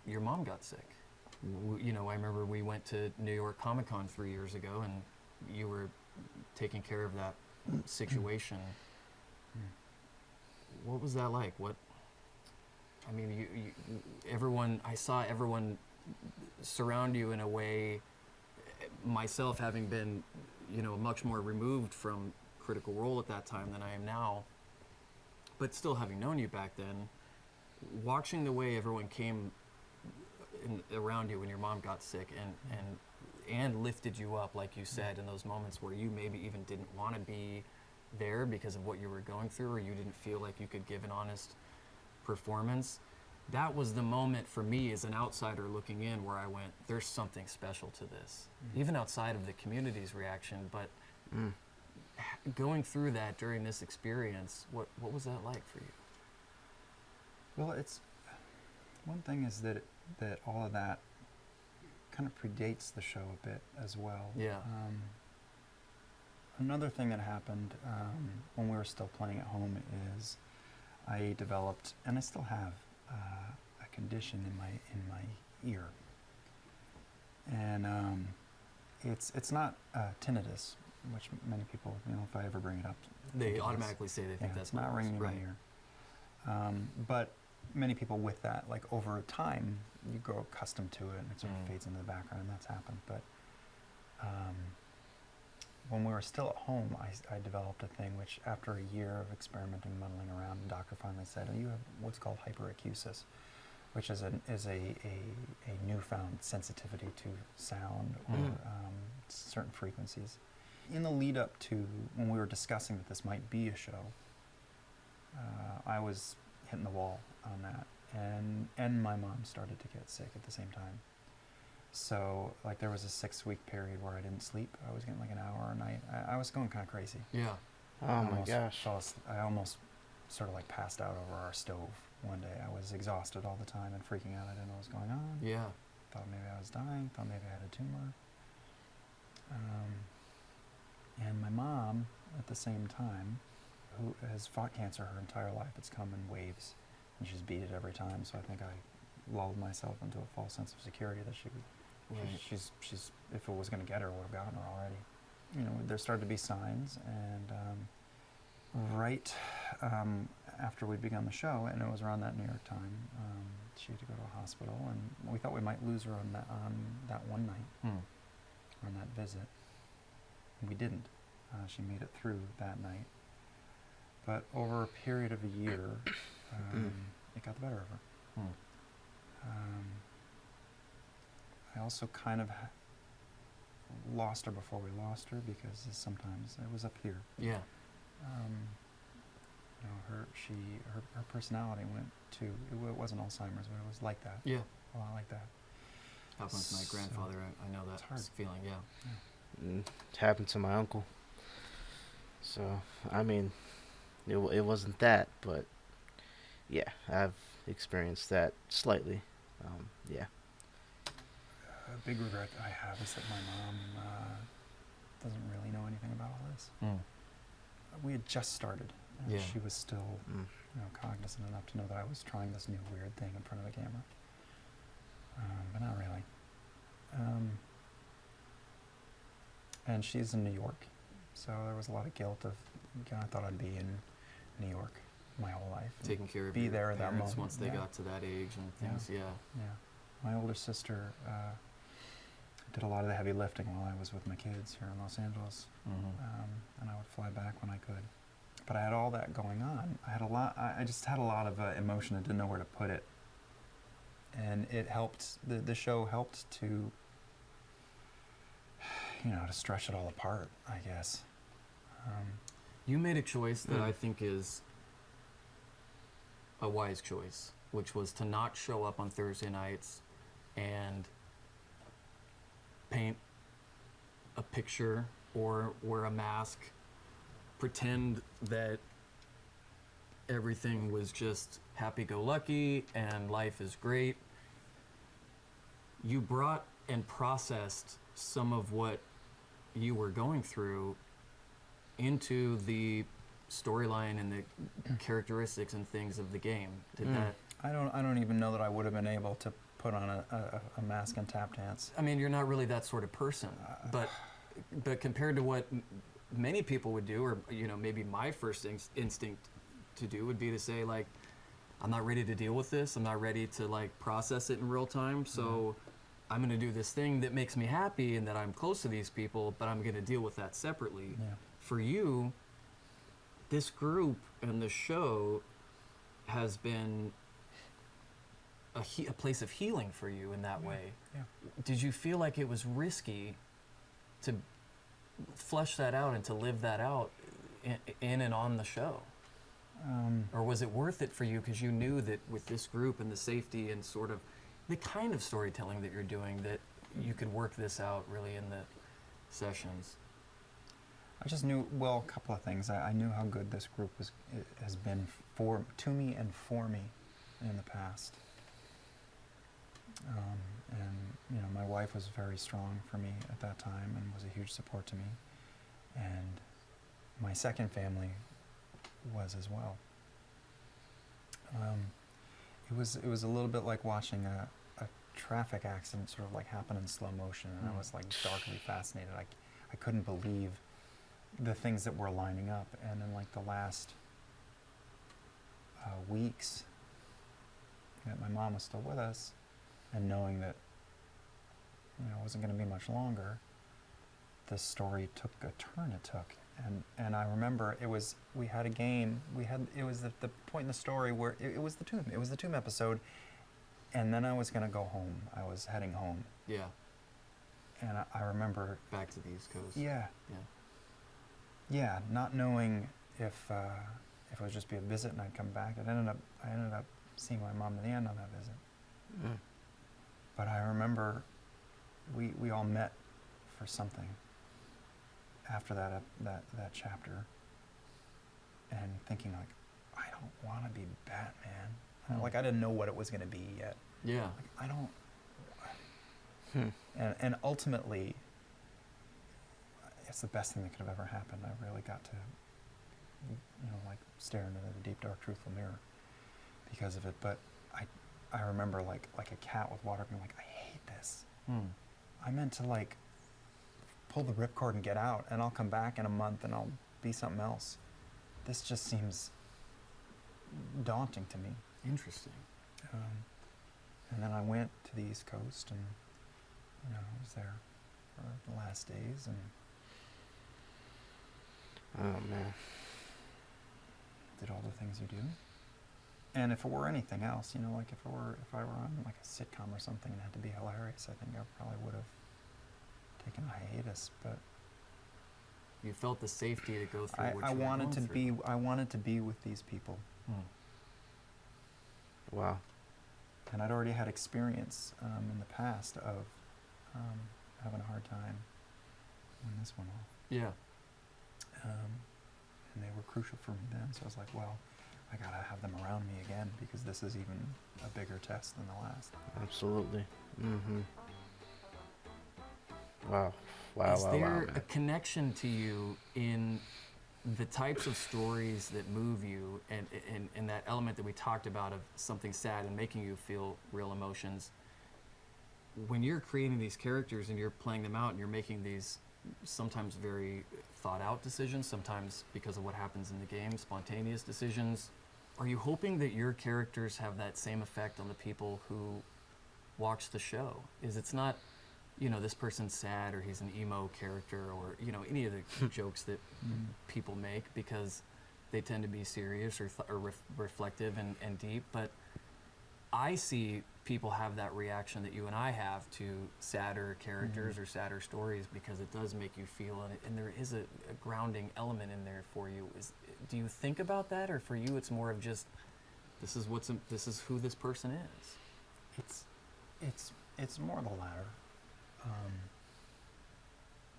your mom got sick. I remember we went to New York Comic Con 3 years ago, and you were taking care of that situation. What was that like? I saw everyone surround you in a way, myself having been, much more removed from Critical Role at that time than I am now, but still having known you back then, watching the way everyone came around you when your mom got sick and lifted you up, like you said, in those moments where you maybe even didn't want to be there because of what you were going through, or you didn't feel like you could give an honest performance. that was the moment for me as an outsider looking in where I went, there's something special to this, even outside of the community's reaction. But going through that during this experience, what was that like for you?
Well, it's one thing is that all of that kind of predates the show a bit as well.
Yeah.
Another thing that happened when we were still playing at home is I developed, and I still have, a condition in my ear, and it's not tinnitus, which many people, if I ever bring it up,
They automatically say they think that's
it's not
what it
ringing
is.
in
Right.
my ear. But many people with that, like over time, you grow accustomed to it and it sort of fades into the background, and that's happened. But when we were still at home, I developed a thing which, after a year of experimenting, muddling around, the doctor finally said, oh, you have what's called hyperacusis, which is a newfound sensitivity to sound or certain frequencies. In the lead up to when we were discussing that this might be a show, I was hitting the wall on that, and my mom started to get sick at the same time. So, like, there was a 6-week period where I didn't sleep. I was getting like an hour a night. I was going kind of crazy.
Yeah.
Oh my gosh.
I almost sort of like passed out over our stove one day. I was exhausted all the time and freaking out. I didn't know what was going on.
Yeah.
Thought maybe I was dying. Thought maybe I had a tumor. And my mom, at the same time, who has fought cancer her entire life, it's come in waves, and she's beat it every time. So I think I lulled myself into a false sense of security that she would.
Right.
She's if it was going to get her, would have gotten her already. There started to be signs, and right after we'd begun the show, and it was around that New York time, she had to go to a hospital, and we thought we might lose her on that one night, on that visit. And we didn't. She made it through that night. But over a period of a year, it got the better of her. I also kind of lost her before we lost her, because sometimes it was up here.
Yeah.
Her personality went to, it wasn't Alzheimer's, but it was like that.
Yeah.
A lot like that.
Happened with my grandfather. I know that
it's hard.
feeling. Yeah.
It happened to my uncle. So, I mean, it wasn't that, but yeah, I've experienced that slightly. Yeah.
A big regret I have is that my mom doesn't really know anything about all this. We had just started, and
Yeah.
she was still cognizant enough to know that I was trying this new weird thing in front of a camera. But not really. And she's in New York, so there was a lot of guilt of, I thought I'd be in New York my whole life.
Taking care of
be
your
there at that
parents
moment.
once they
Yeah.
got to that age and things. Yeah.
Yeah. My older sister did a lot of the heavy lifting while I was with my kids here in Los Angeles, and I would fly back when I could. But I had all that going on. I just had a lot of emotion. I didn't know where to put it, and it helped. The show helped to, to stretch it all apart, I guess.
You made a choice that I think is a wise choice, which was to not show up on Thursday nights and paint a picture or wear a mask, pretend that everything was just happy-go-lucky and life is great. You brought and processed some of what you were going through into the storyline and the characteristics and things of the game. Did that?
I don't even know that I would have been able to put on a mask and tap dance.
I mean, you're not really that sort of person, but compared to what many people would do, or maybe my first instinct to do would be to say, like, I'm not ready to deal with this. I'm not ready to like process it in real time. So I'm going to do this thing that makes me happy and that I'm close to these people, but I'm going to deal with that separately.
Yeah.
For you, this group and the show has been a place of healing for you in that way.
Yeah.
Did you feel like it was risky to flesh that out and to live that out in and on the show? Or was it worth it for you because you knew that with this group and the safety and sort of the kind of storytelling that you're doing, that you could work this out really in the sessions?
I just knew, well, a couple of things. I knew how good this group has been to me and for me in the past. And, you know, my wife was very strong for me at that time and was a huge support to me. And my second family was as well. It was a little bit like watching a traffic accident sort of like happen in slow motion, and I was like darkly fascinated. I couldn't believe the things that were lining up, and in like the last weeks that my mom was still with us, and knowing that, you know, it wasn't going to be much longer, the story took a turn it took. And I remember we had a game, it was the point in the story where it was the tomb episode, and then I was going to go home. I was heading home.
Yeah.
And I remember...
Back to the East Coast.
Yeah.
Yeah.
Yeah, not knowing if it would just be a visit and I'd come back. I ended up seeing my mom in the end on that visit.
Mm.
But I remember we all met for something after that chapter, and thinking like, I don't want to be Batman. Like I didn't know what it was going to be yet.
Yeah.
Like, I don't. And ultimately, it's the best thing that could have ever happened. I really got to, you know, like stare into the deep, dark, truthful mirror because of it. But I remember like a cat with water being like, I hate this. I meant to like pull the ripcord and get out, and I'll come back in a month and I'll be something else. This just seems daunting to me.
Interesting.
And then I went to the East Coast, and you know, I was there for the last days, and
Oh man.
did all the things you do. And if it were anything else, you know, like if I were on like a sitcom or something and had to be hilarious, I think I probably would have taken a hiatus. But
You felt the safety to go through what
I
you were
wanted
going
to
through.
I wanted to be with these people,
Wow.
and I'd already had experience in the past of having a hard time when this went off.
Yeah.
And they were crucial for me then, so I was like, well, I gotta have them around me again, because this is even a bigger test than the last.
Absolutely. Mm-hmm. Wow. Wow,
Is
wow,
there
wow,
a
man.
connection to you in the types of stories that move you, and that element that we talked about of something sad and making you feel real emotions? When you're creating these characters and you're playing them out and you're making these sometimes very thought out decisions, sometimes because of what happens in the game, spontaneous decisions, are you hoping that your characters have that same effect on the people who watch the show? It's not, you know, this person's sad, or he's an emo character, or, you know, any of the jokes that people make, because they tend to be serious or reflective and deep. But I see people have that reaction that you and I have to sadder characters or sadder stories, because it does make you feel, and there is a grounding element in there for you. Do you think about that, or for you it's more of just, this is who this person is?
It's more the latter.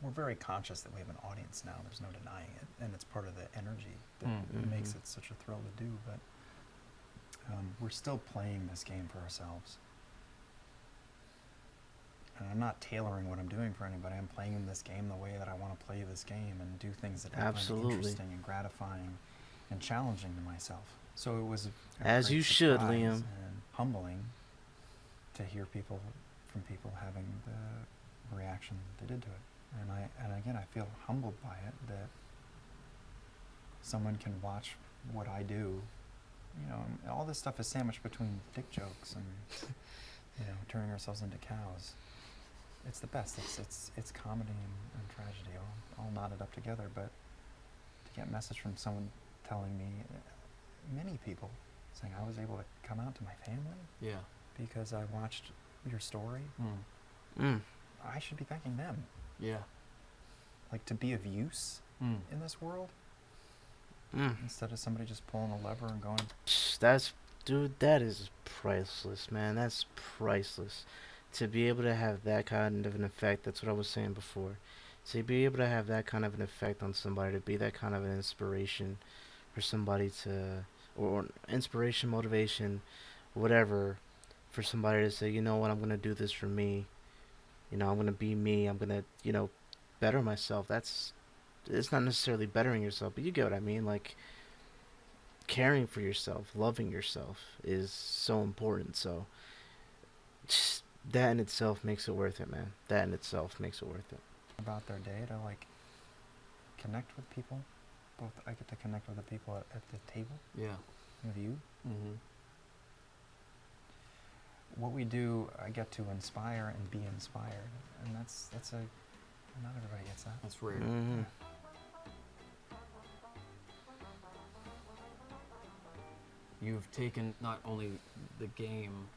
We're very conscious that we have an audience now. There's no denying it, and it's part of the energy that makes it such a thrill to do. But we're still playing this game for ourselves, and I'm not tailoring what I'm doing for anybody. I'm playing this game the way that I want to play this game, and do things that I find
Absolutely.
interesting and gratifying and challenging to myself. So it was a
As
great
you should,
surprise
Liam.
and humbling to hear from people having the reaction they did to it. And again, I feel humbled by it, that someone can watch what I do. You know, and all this stuff is sandwiched between dick jokes and, you know, turning ourselves into cows. It's the best. It's comedy and tragedy all knotted up together. But to get a message from someone telling me, many people saying I was able to come out to my family
Yeah.
because I watched your story, I should be thanking them.
Yeah.
Like, to be of use in this world, instead of somebody just pulling a lever and going.
That's, dude, that is priceless, man. That's priceless. To be able to have that kind of an effect, that's what I was saying before. To be able to have that kind of an effect on somebody, to be that kind of an inspiration for somebody to, or inspiration, motivation, whatever, for somebody to say, you know what, I'm gonna do this for me. I'm gonna be me. I'm gonna, better myself. It's not necessarily bettering yourself, but you get what I mean. Like, caring for yourself, loving yourself is so important. So just that in itself makes it worth it, man. That in itself makes it worth it.
About their day to like connect with people. Both I get to connect with the people at the table.
Yeah.
With you.
Mm-hmm.
What we do, I get to inspire and be inspired, and that's a not everybody gets that.
That's rare.
Mm-hmm.
You've taken not only the game,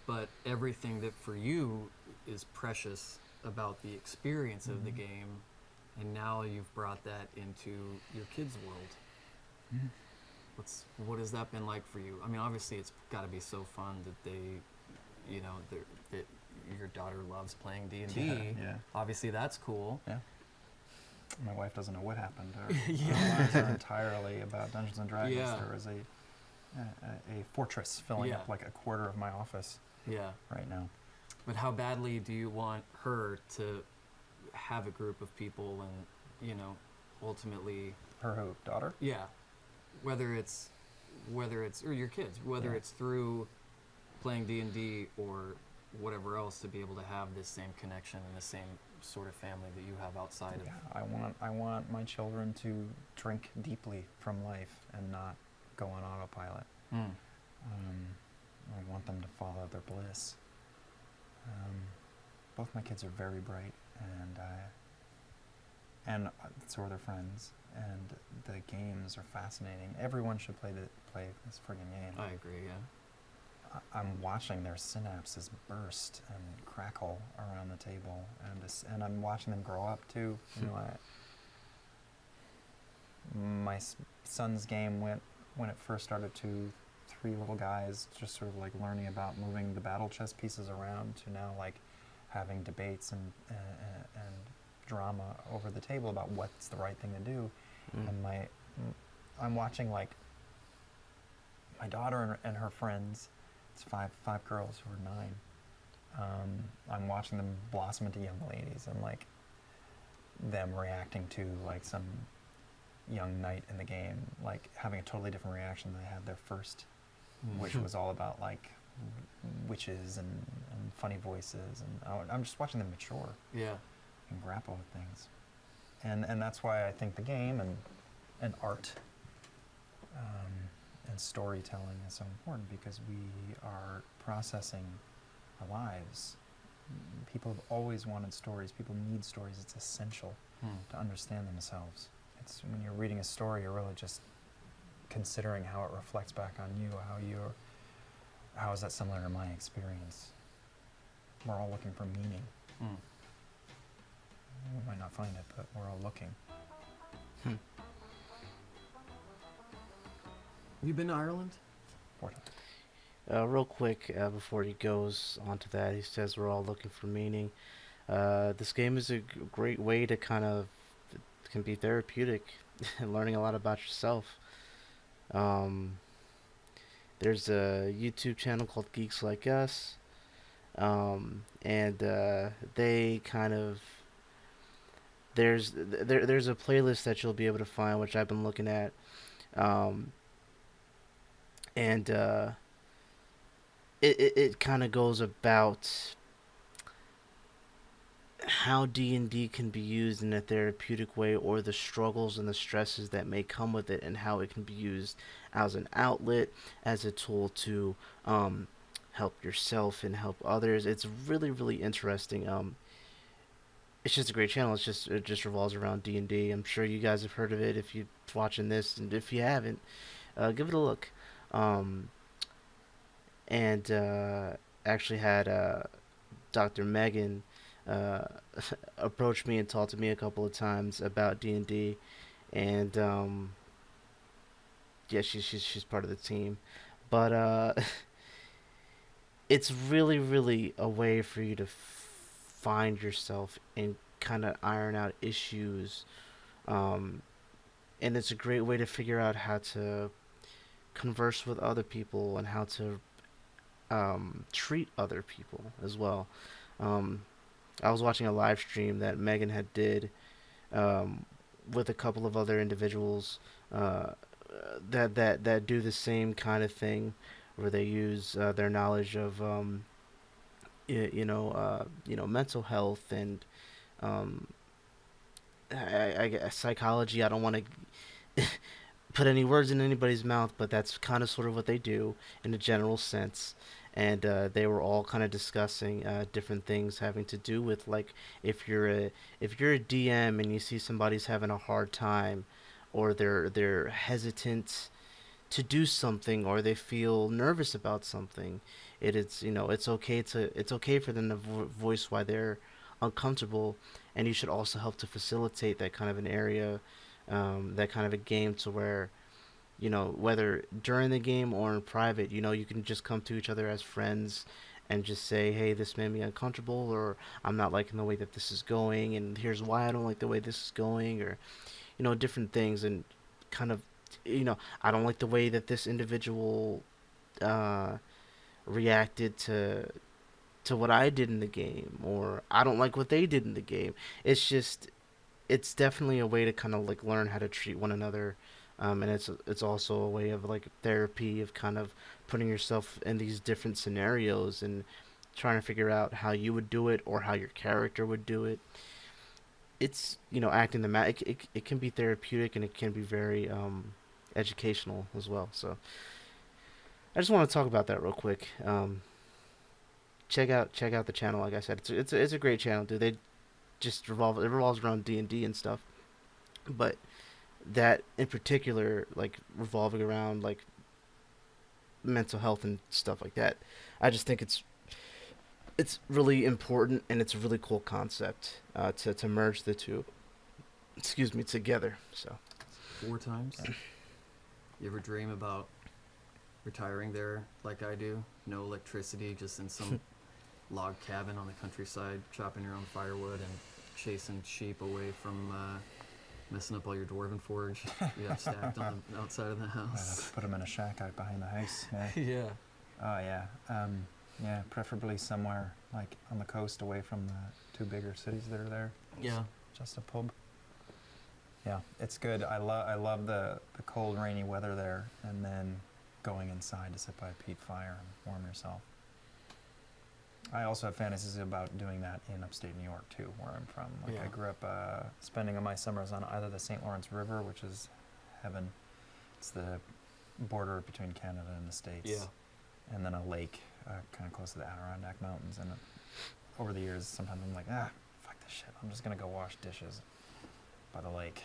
but everything that for you is precious about the experience of the game, and now you've brought that into your kids' world.
Mm-hmm.
What has that been like for you? I mean, obviously it's got to be so fun that that your daughter loves playing D&D.
Yeah.
Obviously that's cool.
Yeah. My wife doesn't know what happened. Our
Yeah.
lives are entirely about Dungeons and Dragons.
Yeah.
There is a fortress filling up like a quarter of my office
Yeah.
right now.
But how badly do you want her to have a group of people and, ultimately...
Her who? Daughter?
Yeah. Whether it's, or your kids, whether
Yeah.
it's through playing D&D or whatever else, to be able to have this same connection and the same sort of family that you have outside of...
Yeah, I want my children to drink deeply from life and not go on autopilot.
Mm.
I want them to follow their bliss. Both my kids are very bright, and so are their friends. And the games are fascinating. Everyone should play this friggin' game.
I agree, yeah.
I'm watching their synapses burst and crackle around the table, and I'm watching them grow up too. My son's game went when it first started to 3 little guys just sort of like learning about moving the battle chess pieces around, to now like having debates and drama over the table about what's the right thing to do. And I'm watching like my daughter and her friends. It's five girls who are 9. I'm watching them blossom into young ladies, and like them reacting to like some young knight in the game, like having a totally different reaction than they had their first, which was all about like witches and funny voices, and I'm just watching them mature.
Yeah.
And grapple with things, and that's why I think the game and art and storytelling is so important, because we are processing our lives. People have always wanted stories. People need stories. It's essential to understand themselves. It's when you're reading a story, you're really just considering how it reflects back on you. How is that similar to my experience? We're all looking for meaning. We might not find it, but we're all looking.
You been to Ireland?
4 times.
Real quick, before he goes on to that, he says we're all looking for meaning. This game is a great way to it can be therapeutic and learning a lot about yourself. There's a YouTube channel called Geeks Like Us, and they there's a playlist that you'll be able to find, which I've been looking at, and it kind of goes about how D&D can be used in a therapeutic way, or the struggles and the stresses that may come with it, and how it can be used as an outlet, as a tool to help yourself and help others. It's really, really interesting. It's just a great channel. It just revolves around D&D. I'm sure you guys have heard of it if you're watching this, and if you haven't, give it a look. And actually had Dr. Megan approached me and talked to me a couple of times about D&D, and yeah, she's part of the team, but it's really a way for you to find yourself and kind of iron out issues, um, and it's a great way to figure out how to converse with other people and how to treat other people as well. Um, I was watching a live stream that Megan had did um, with a couple of other individuals uh, that do the same kind of thing, where they use their knowledge of mental health and um, psychology. I don't want to put any words in anybody's mouth, but that's kind of sort of what they do in a general sense. And they were all kind of discussing different things having to do with, like, if you're a DM and you see somebody's having a hard time, or they're hesitant to do something, or they feel nervous about something, it's okay for them to voice why they're uncomfortable, and you should also help to facilitate that kind of an area, that kind of a game, to where whether during the game or in private, you can just come to each other as friends and just say, hey, this made me uncomfortable, or I'm not liking the way that this is going, and here's why I don't like the way this is going, or, different things, and kind of, I don't like the way that this individual uh, reacted to what I did in the game, or I don't like what they did in the game. It's definitely a way to kind of like learn how to treat one another, and it's also a way of like therapy, of kind of putting yourself in these different scenarios and trying to figure out how you would do it or how your character would do it. It's acting the it can be therapeutic, and it can be very educational as well. So I just want to talk about that real quick. Check out the channel. Like I said, it's a great channel, dude. They just revolves around D&D and stuff, but that in particular, like revolving around like mental health and stuff like that, I just think it's really important, and it's a really cool concept to merge the two. Excuse me, together. So
4 times. You ever dream about retiring there like I do? No electricity, just in some log cabin on the countryside, chopping your own firewood and chasing sheep away from messing up all your dwarven forage you have stacked on the outside of the house.
Put them in a shack out behind the house. Yeah.
Yeah.
Oh yeah. Yeah, preferably somewhere like on the coast, away from the 2 bigger cities that are there.
Yeah.
Just a pub. Yeah, it's good. I love the cold, rainy weather there, and then going inside to sit by a peat fire and warm yourself. I also have fantasies about doing that in upstate New York too, where I'm from. Like
Yeah.
I grew up spending my summers on either the St. Lawrence River, which is heaven. It's the border between Canada and the States.
Yeah.
And then a lake kind of close to the Adirondack Mountains. And over the years, sometimes I'm like, fuck this shit. I'm just going to go wash dishes by the lake.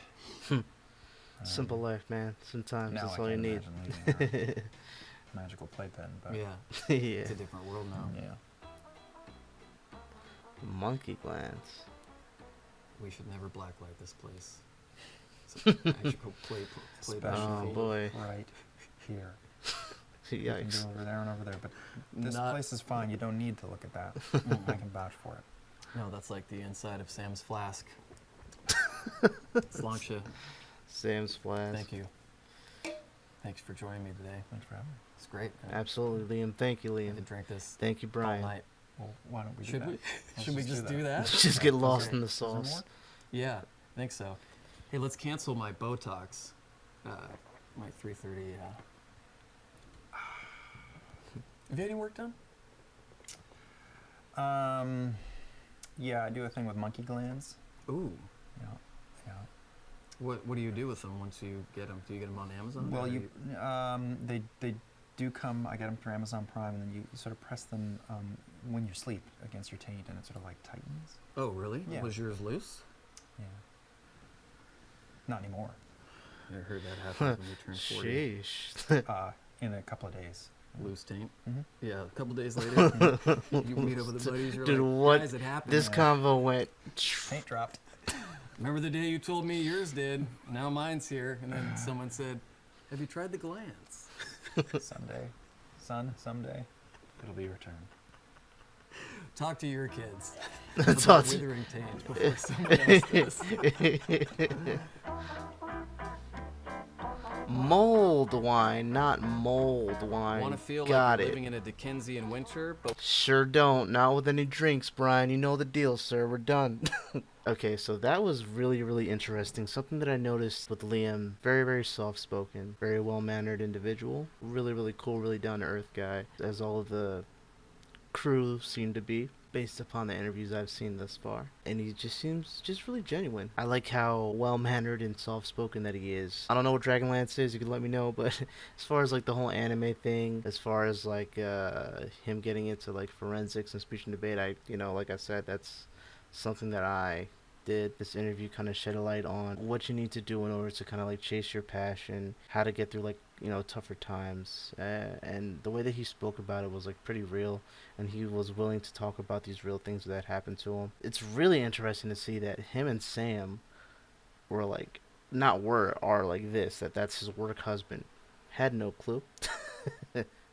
Simple life, man. Sometimes
Now
that's
I
all you
can't
need.
imagine leaving our magical playpen. But
Yeah.
Yeah.
It's a different world now.
yeah.
Monkey glands.
We should never blacklight this place. It's a magical play
Special
Oh boy.
right here. You can do
Yikes.
over there and over there, but this
Not-
place is fine. You don't need to look at that. I can vouch for it.
No, that's like the inside of Sam's flask. Sláinte.
Sam's flask.
Thank you. Thanks for joining me today.
Thanks for having me.
It's great.
Absolutely, Liam. Thank you,
I
Liam.
could drink this
Thank you,
all
Brian.
night.
Well, why don't we do
Should
that?
we?
Let's
Should we just do that?
Just get lost
Okay.
in the
Is there
sauce.
more?
Yeah, I think so. Hey, let's cancel my Botox. My 3:30. Have you had any work done?
Yeah, I do a thing with monkey glands.
Ooh.
Yeah, yeah.
What do you do with them once you get them? Do you get them on Amazon?
Well,
or
they do come. I get them through Amazon Prime, and then you sort of press them when you sleep against your taint, and it sort of like tightens.
Oh, really?
Yeah.
Was yours loose?
Yeah. Not anymore.
I heard that happen when you turn 40.
Sheesh.
In a couple of days.
Loose taint.
Mm-hmm.
Yeah, a couple days later, you meet up with the buddies. You're
Dude,
like,
what?
guys, it happened.
This
Yeah.
convo went.
Taint dropped.
Remember the day you told me yours did? Now mine's here. And then someone said, Have you tried the Glands?
Someday, son, someday, it'll be your turn.
Talk to your kids
That's
about
awesome.
withering taint before someone else does.
Mold wine, not mold wine.
Want to feel
Got
like you're
it.
living in a Dickensian winter, but
Sure don't. Not with any drinks, Brian. You know the deal, sir. We're done. Okay, so that was really, really interesting. Something that I noticed with Liam, very, very soft-spoken, very well-mannered individual. Really, really cool, really down-to-earth guy, as all of the crew seem to be, based upon the interviews I've seen thus far. And he just seems just really genuine. I like how well-mannered and soft-spoken that he is. I don't know what Dragonlance is, you can let me know, but as far as like the whole anime thing, as far as like him getting into like forensics and speech and debate, like I said, that's something that I did. This interview kind of shed a light on what you need to do in order to kind of like chase your passion, how to get through like tougher times, and the way that he spoke about it was like pretty real, and he was willing to talk about these real things that happened to him. It's really interesting to see that him and Sam were like are like this, that's his work husband. Had no clue.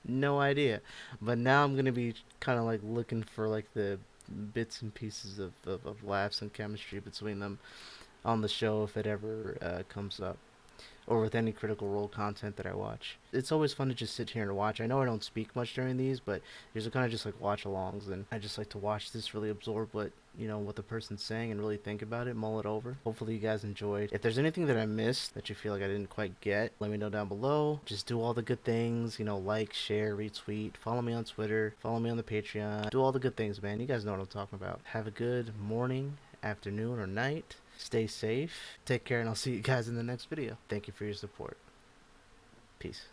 No idea. But now I'm gonna be kind of like looking for like the bits and pieces of laughs and chemistry between them on the show if it ever comes up, or with any Critical Role content that I watch. It's always fun to just sit here and watch. I know I don't speak much during these, but these are kind of just like watch-alongs, and I just like to watch this, really absorb what the person's saying and really think about it, mull it over. Hopefully you guys enjoyed. If there's anything that I missed that you feel like I didn't quite get, let me know down below. Just do all the good things, like, share, retweet, follow me on Twitter, follow me on the Patreon. Do all the good things, man. You guys know what I'm talking about. Have a good morning, afternoon, or night. Stay safe, take care, and I'll see you guys in the next video. Thank you for your support. Peace.